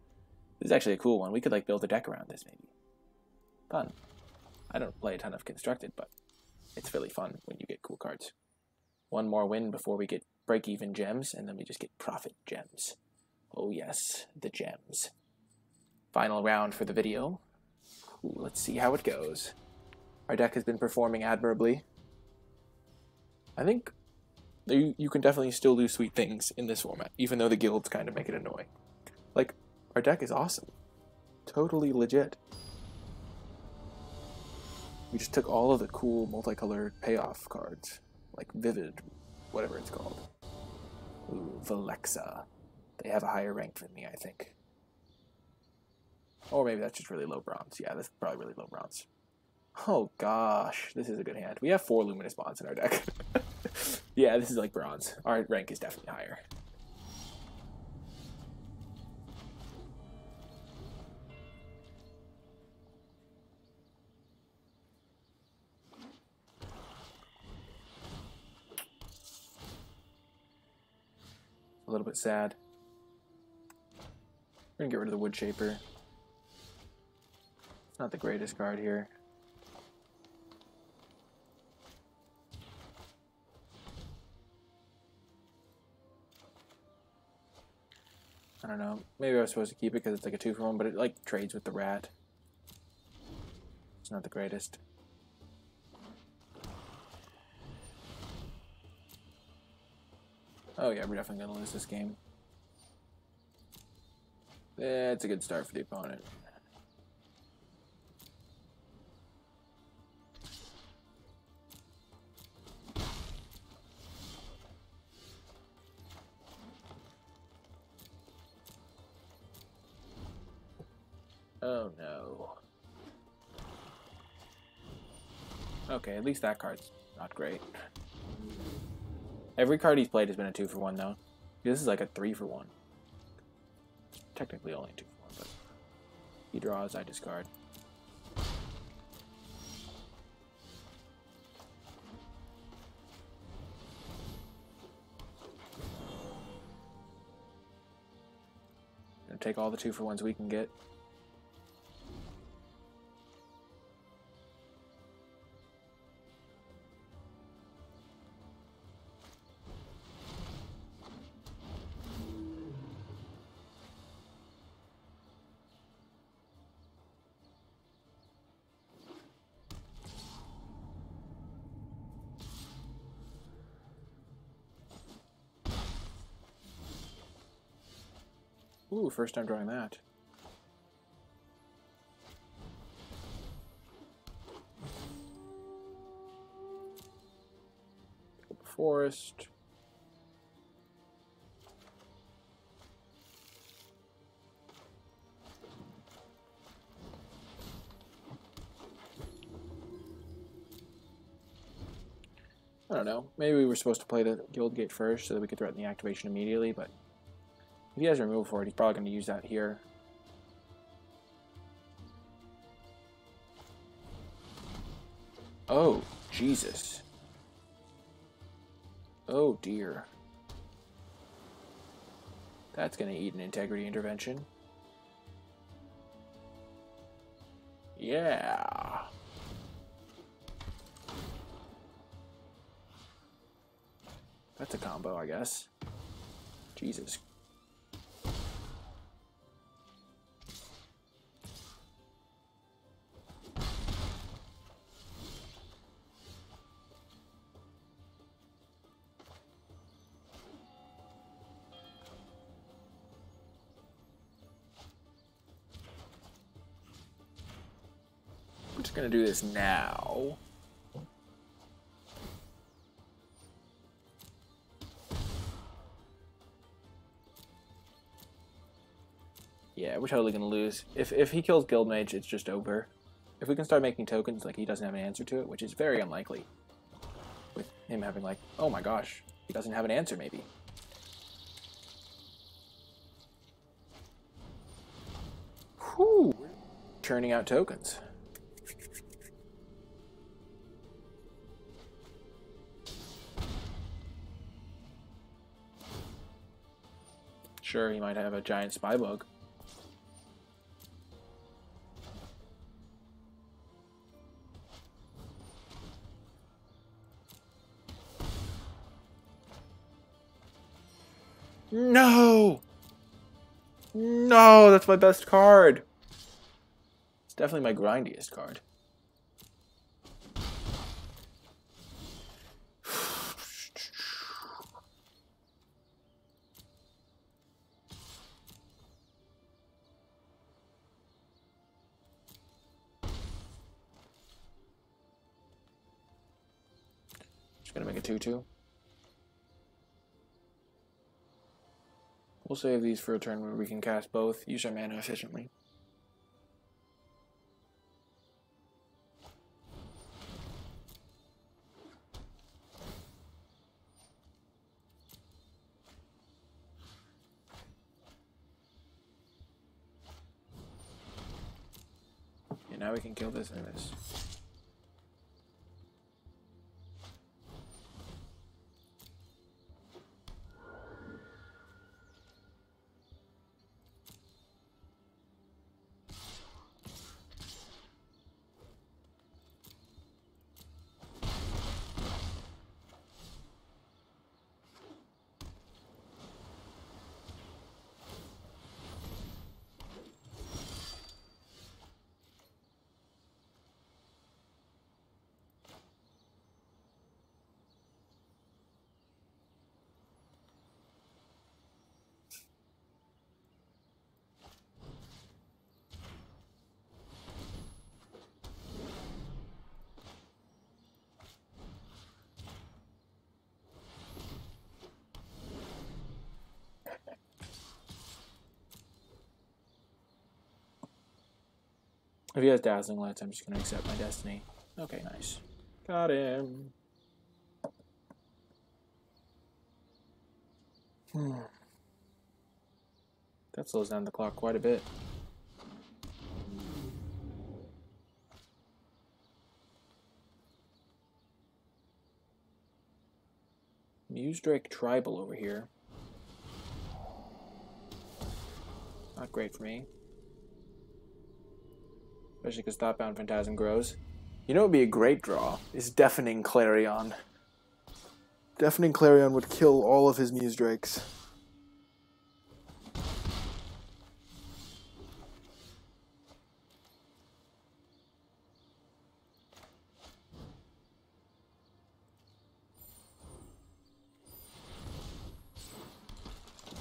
This is actually a cool one. We could like build a deck around this, maybe. Fun. I don't play a ton of Constructed, but it's really fun when you get cool cards. One more win before we get break-even gems, and then we just get profit gems. Oh yes, the gems. Final round for the video. Ooh, let's see how it goes. Our deck has been performing admirably. I think you can definitely still do sweet things in this format, even though the guilds kind of make it annoying. Like, our deck is awesome. Totally legit. We just took all of the cool multicolored payoff cards. Like Vivid, whatever it's called. Ooh, Valexa. They have a higher rank than me, I think. Or maybe that's just really low bronze. Yeah, that's probably really low bronze. Oh gosh, this is a good hand. We have 4 Luminous Bonds in our deck. Yeah, this is like bronze. Our rank is definitely higher. A little bit sad. We're gonna get rid of the Wood Shaper. It's not the greatest card here. I don't know. Maybe I was supposed to keep it because it's like a 2-for-1, but it like trades with the rat. It's not the greatest. Oh yeah, we're definitely gonna lose this game. It's a good start for the opponent. Oh no. Okay, at least that card's not great. Every card he's played has been a 2-for-1 though. This is like a 3-for-1. Technically only 2-for-1, but he draws, I discard. Gonna take all the 2-for-1s we can get. Ooh, first time drawing that. Forest. I don't know. Maybe we were supposed to play the Guild Gate first so that we could threaten the activation immediately, but if he has removal for it, he's probably going to use that here. Oh, Jesus. Oh, dear. That's going to eat an integrity intervention. Yeah. That's a combo, I guess. Jesus. We're just gonna do this now. Yeah, we're totally gonna lose. If he kills Guildmage, it's just over. If we can start making tokens like he doesn't have an answer to it, which is very unlikely. With him having like, oh my gosh, he doesn't have an answer maybe. Whew. Churning out tokens. Sure, he might have a giant spy bug. No! No, that's my best card. It's definitely my grindiest card. Just gonna make a 2/2. We'll save these for a turn where we can cast both, use our mana efficiently. And now we can kill this and this. If he has Dazzling Lights, I'm just going to accept my destiny. Okay, nice. Got him. That slows down the clock quite a bit. Muse Drake Tribal over here. Not great for me. Especially because Thoughtbound Phantasm grows. You know what would be a great draw? Is Deafening Clarion. Deafening Clarion would kill all of his Muse Drakes.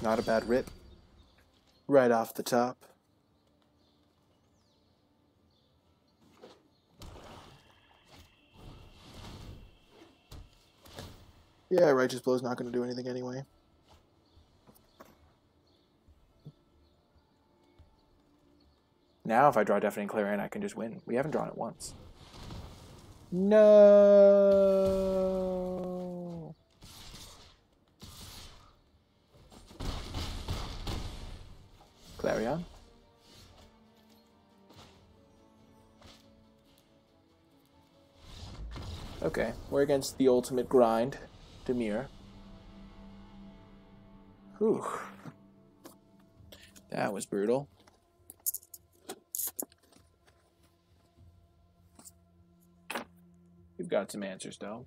Not a bad rip. Right off the top. Yeah, Righteous Blow's not going to do anything anyway. Now if I draw Deafening Clarion, I can just win. We haven't drawn it once. No. Clarion. Okay, we're against the ultimate grind, Demir. Whew. That was brutal. We've got some answers, though.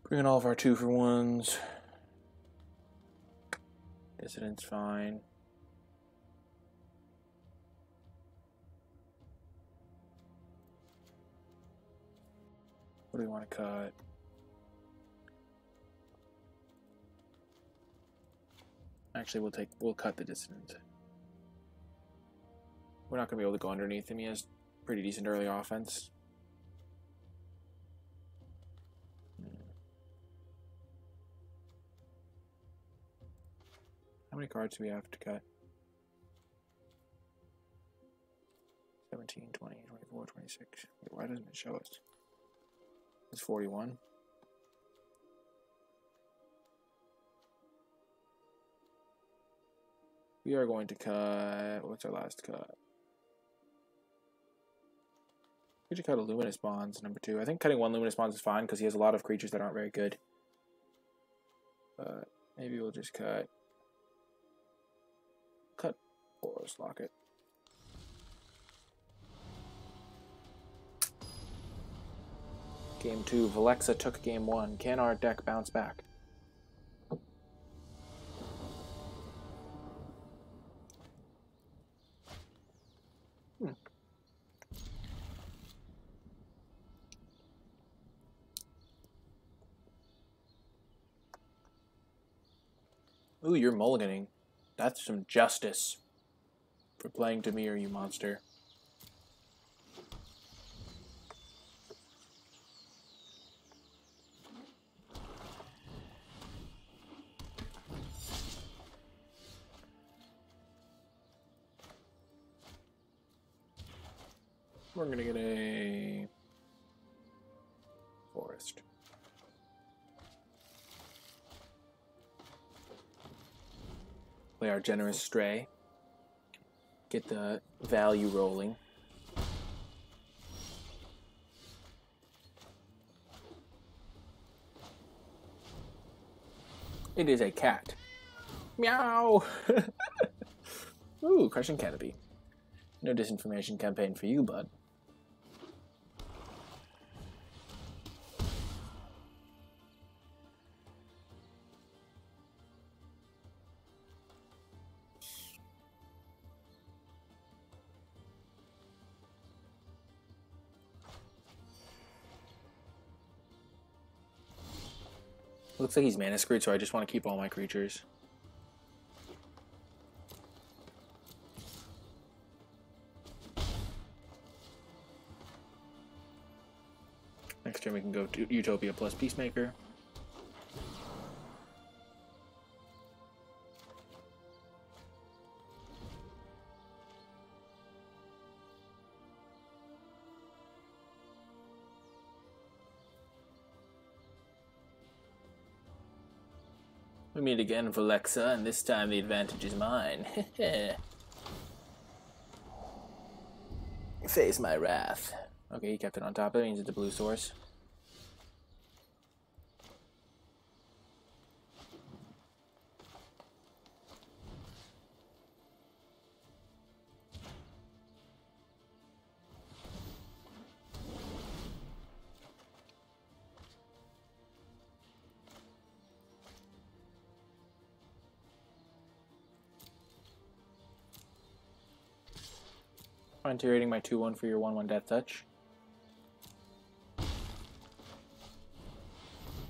Bringing all of our 2-for-1s. Dissident's fine. What do we want to cut? Actually, we'll cut the Dissident. We're not gonna be able to go underneath him. He has pretty decent early offense. How many cards do we have to cut? 17, 20, 24, 26. Wait, why doesn't it show us? It's 41. We are going to cut... What's our last cut? We should cut a Luminous Bonds, number 2. I think cutting 1 Luminous Bonds is fine because he has a lot of creatures that aren't very good. But maybe we'll just cut Boros Locket. Game 2, Valexa took game 1. Can our deck bounce back? Ooh, you're mulliganing. That's some justice for playing Demir, you monster. We're gonna get a forest. Play our Generous Stray. Get the value rolling. It is a cat. Meow! Ooh, Crushing Canopy. No disinformation campaign for you, bud. Looks like he's mana screwed, so I just want to keep all my creatures. I Next turn we can go to Utopia plus Peacemaker. We meet again, Valexa, and this time the advantage is mine. Face my wrath. Okay, he kept it on top. That means it's a blue source. Fine-turating my 2/1 for your 1/1 Death Touch.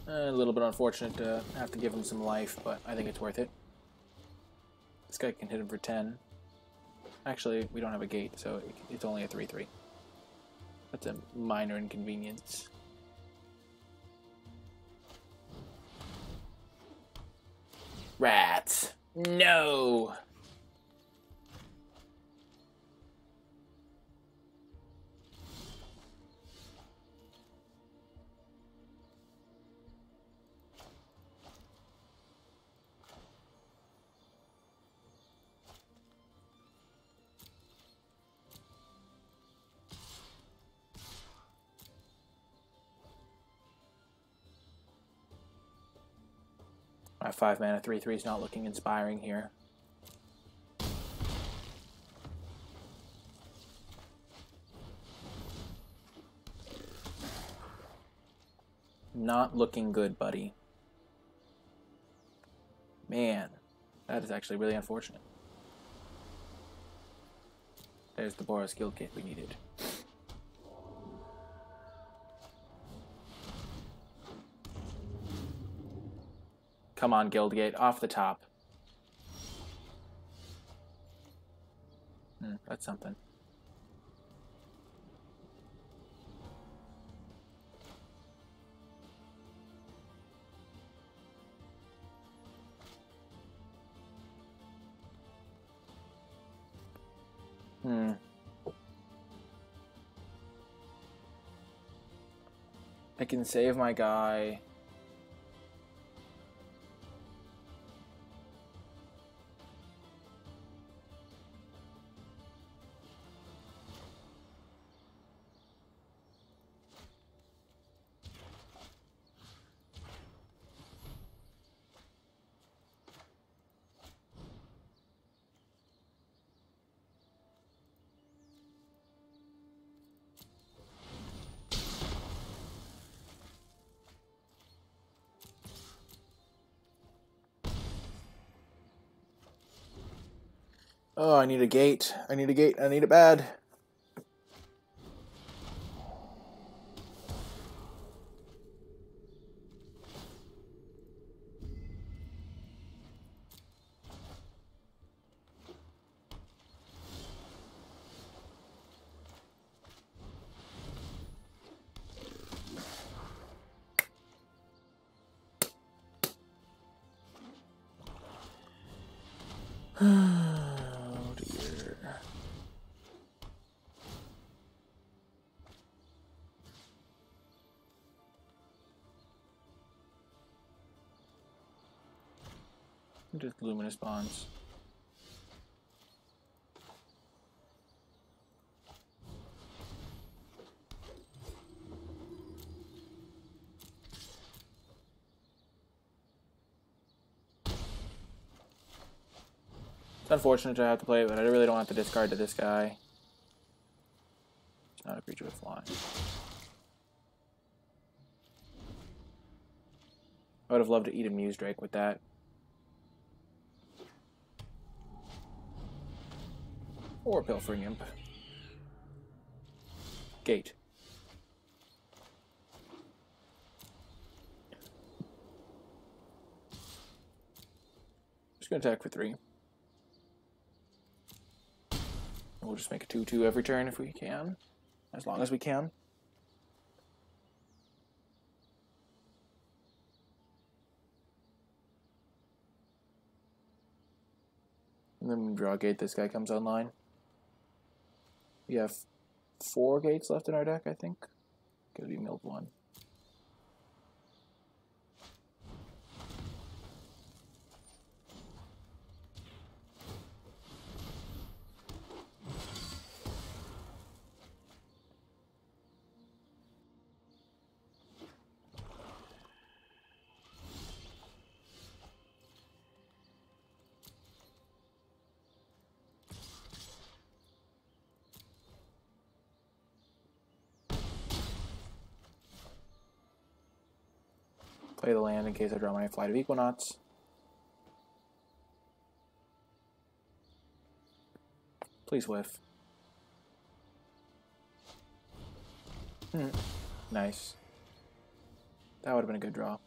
A little bit unfortunate to have to give him some life, but I think it's worth it. This guy can hit him for 10. Actually, we don't have a gate, so it's only a 3/3. That's a minor inconvenience. Rats! No! My 5-mana 3/3 is not looking inspiring here. Not looking good, buddy. Man, that is actually really unfortunate. There's the Boros Guild kit we needed. Come on, Guildgate, off the top. That's something. I can save my guy. Oh, I need a gate. I need a gate. I need it bad. Oh dear. Just luminous bonds. It's unfortunate to have to play it, but I really don't have to discard to this guy. It's not a creature with flying. I would have loved to eat a Muse Drake with that. Or Pilfering Imp. Gate. Just gonna attack for 3. We'll just make a 2/2 every turn if we can. As long as we can. draw a gate. This guy comes online. We have 4 gates left in our deck, I think. Could be milled 1. Play the land in case I draw my Flight of Equinox. Please whiff. Nice. That would have been a good draw.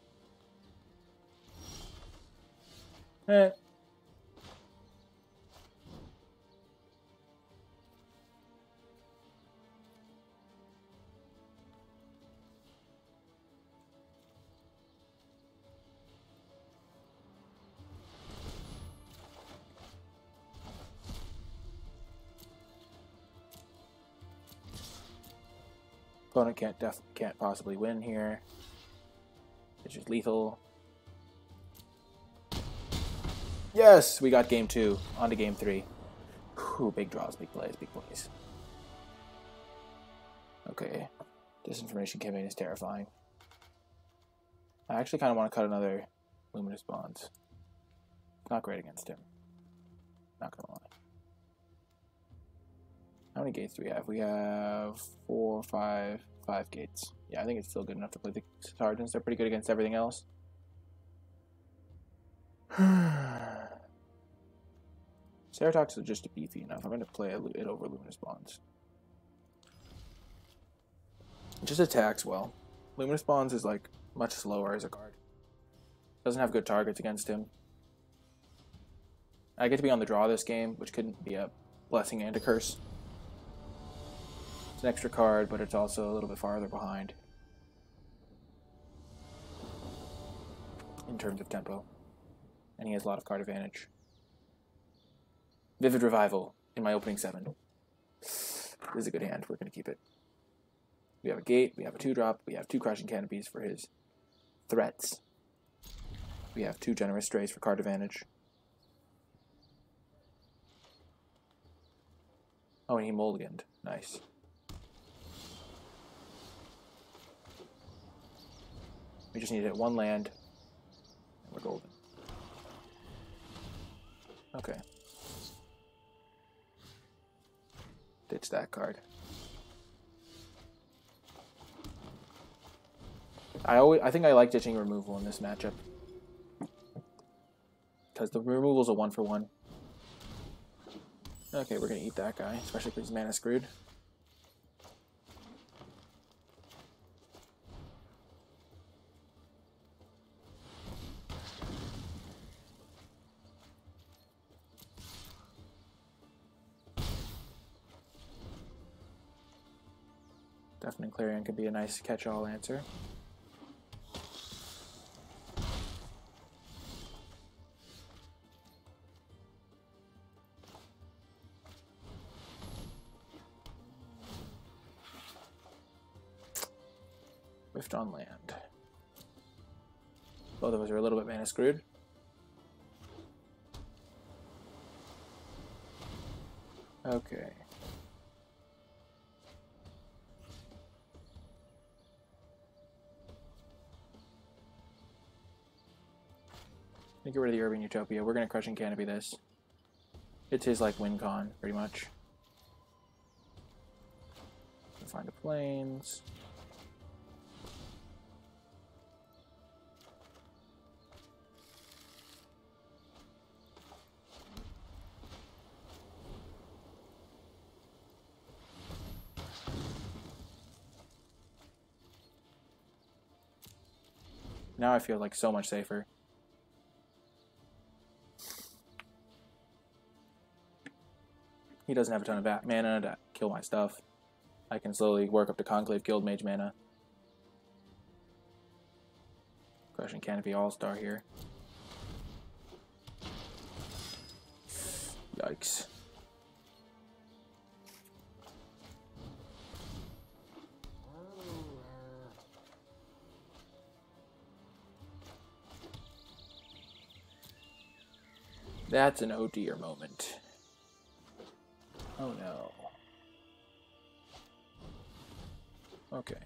Opponent can't possibly win here. It's just lethal. Yes, we got game 2. On to game 3. Whew, big draws, big plays, big plays. Okay, Disinformation Campaign is terrifying. I actually kind of want to cut another Luminous Bonds. Not great against him. Not gonna lie. How many gates do we have? We have 4, 5 gates. Yeah, I think it's still good enough to play the Sergeants. They're pretty good against everything else. Ceratox is just beefy enough. I'm going to play it over Luminous Bonds. It just attacks well. Luminous Bonds is like much slower as a card. Doesn't have good targets against him. I get to be on the draw this game, which couldn't be a blessing and a curse. It's an extra card, but it's also a little bit farther behind in terms of tempo. And he has a lot of card advantage. Vivid Revival in my opening 7. This is a good hand. We're going to keep it. We have a gate, we have a 2-drop, we have 2 Crushing Canopies for his threats. We have 2 Generous Strays for card advantage. Oh, and he mulliganed. Nice. We just need to hit 1 land, and we're golden. Okay. Ditch that card. I think I like ditching removal in this matchup. Because the removal's a 1-for-1. Okay, we're gonna eat that guy, especially if he's mana screwed. Deafening Clarion could be a nice catch-all answer. Rift on land. Both of us are a little bit mana screwed. Okay. Get rid of the Urban Utopia. We're going to Crushing Canopy this. It's his, like, win con, pretty much. Find the plains. Now I feel like so much safer. He doesn't have a ton of mana to kill my stuff. I can slowly work up to Conclave Guild Mage mana. Crushing Canopy All-Star here. Yikes. That's an oh dear moment. Oh no. Okay.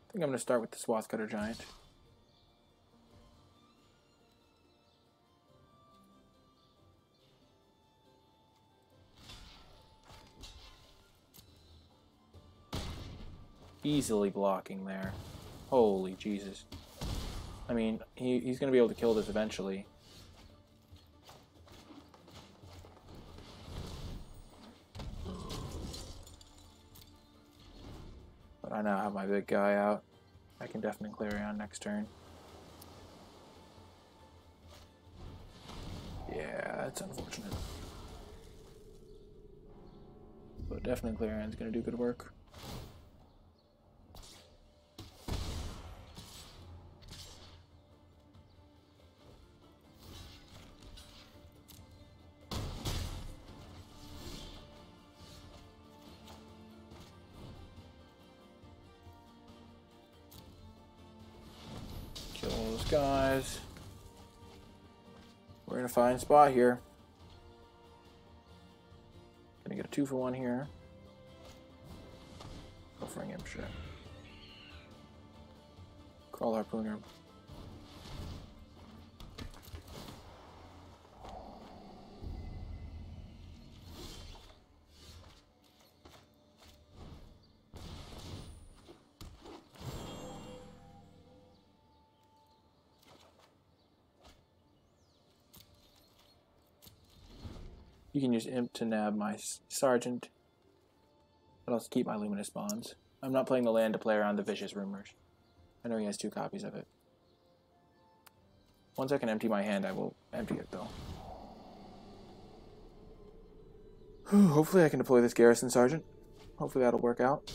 I think I'm going to start with the Swath Cutter Giant. Easily blocking there. Holy Jesus. I mean, he's going to be able to kill this eventually. But I now have my big guy out. I can definitely clear on next turn. Yeah, that's unfortunate. But definitely Clarion going to do good work. Kill those guys. We're in a fine spot here. Gonna get a 2-for-1 here. Go for an imp shit. Crawl Harpooner. You can use imp to nab my sergeant, but I'll keep my luminous bonds. I'm not playing the land to play around the vicious rumors. I know he has 2 copies of it. Once I can empty my hand, I will empty it though. Hopefully I can deploy this garrison sergeant. Hopefully that'll work out.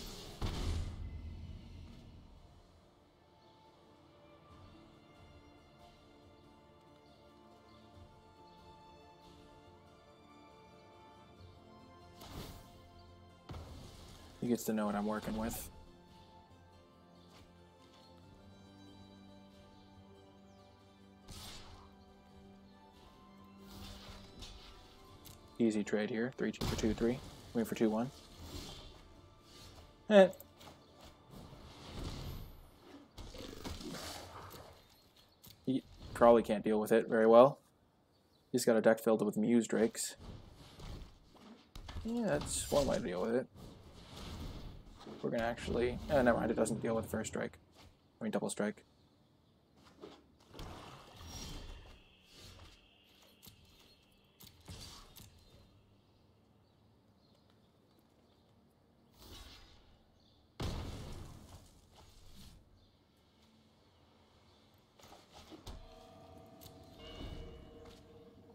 He gets to know what I'm working with. Easy trade here. 3 for 2, 3. Win for 2, 1. He probably can't deal with it very well. He's got a deck filled with Muse Drakes. Yeah, that's one way to deal with it. We're gonna actually... never mind, it doesn't deal with first strike. I mean, double strike.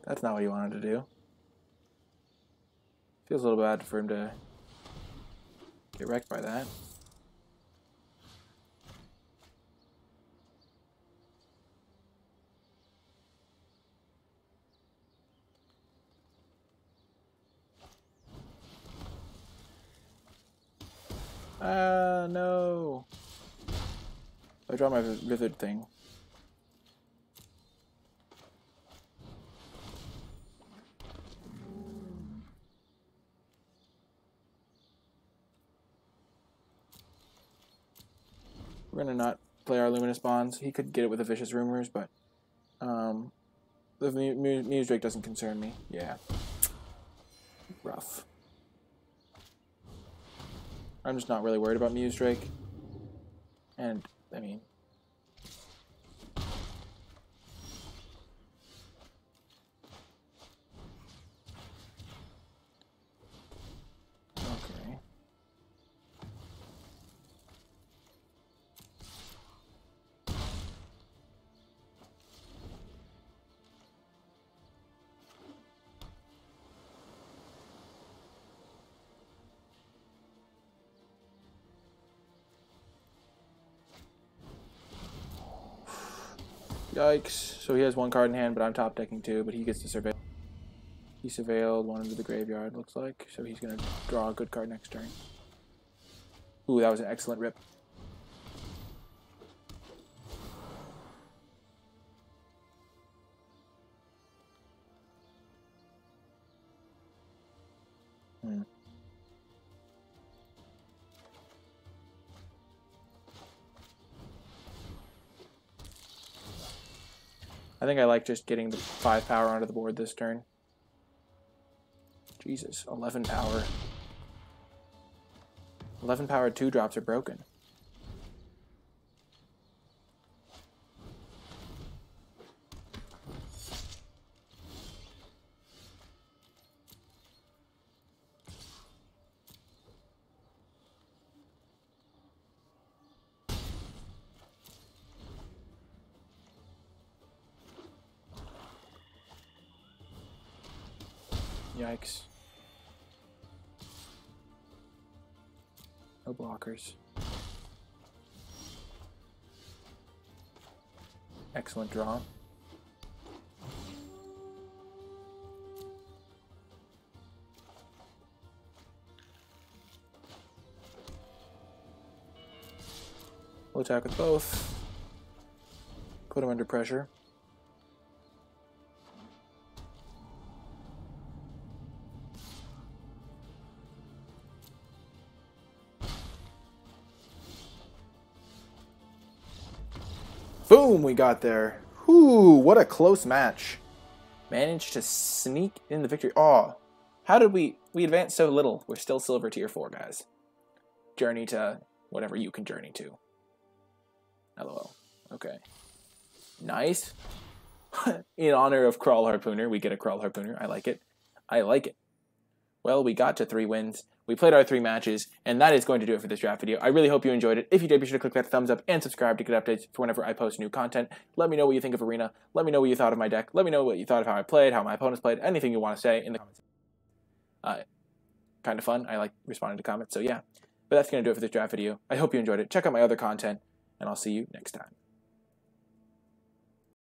That's not what he wanted to do. Feels a little bad for him to get wrecked by that. No. I draw my Vivid thing. We're gonna not play our Luminous Bonds. He could get it with the Vicious Rumors, but the Muse Drake doesn't concern me. Yeah. Rough. I'm just not really worried about Muse Drake. And, I mean... Okay. Yikes. So he has 1 card in hand, but I'm top decking 2, but he gets to surveil. He surveilled 1 into the graveyard, looks like. So he's going to draw a good card next turn. Ooh, that was an excellent rip. I think I like just getting the 5 power onto the board this turn. Jesus, 11 power. 11 power 2-drops are broken. Yikes. No blockers. Excellent draw. We'll attack with both. Put him under pressure. Boom, we got there. Whew, what a close match. Managed to sneak in the victory. Oh, how did we advanced so little? We're still silver tier 4, guys. Journey to whatever you can journey to. LOL. Okay. Nice. In honor of Crawl Harpooner, we get a Crawl Harpooner. I like it. I like it. Well, we got to 3 wins. We played our 3 matches, and that is going to do it for this draft video. I really hope you enjoyed it. If you did, be sure to click that thumbs up and subscribe to get updates for whenever I post new content. Let me know what you think of Arena. Let me know what you thought of my deck. Let me know what you thought of how I played, how my opponents played, anything you want to say in the comments. Kind of fun. I like responding to comments, so yeah. But that's going to do it for this draft video. I hope you enjoyed it. Check out my other content, and I'll see you next time.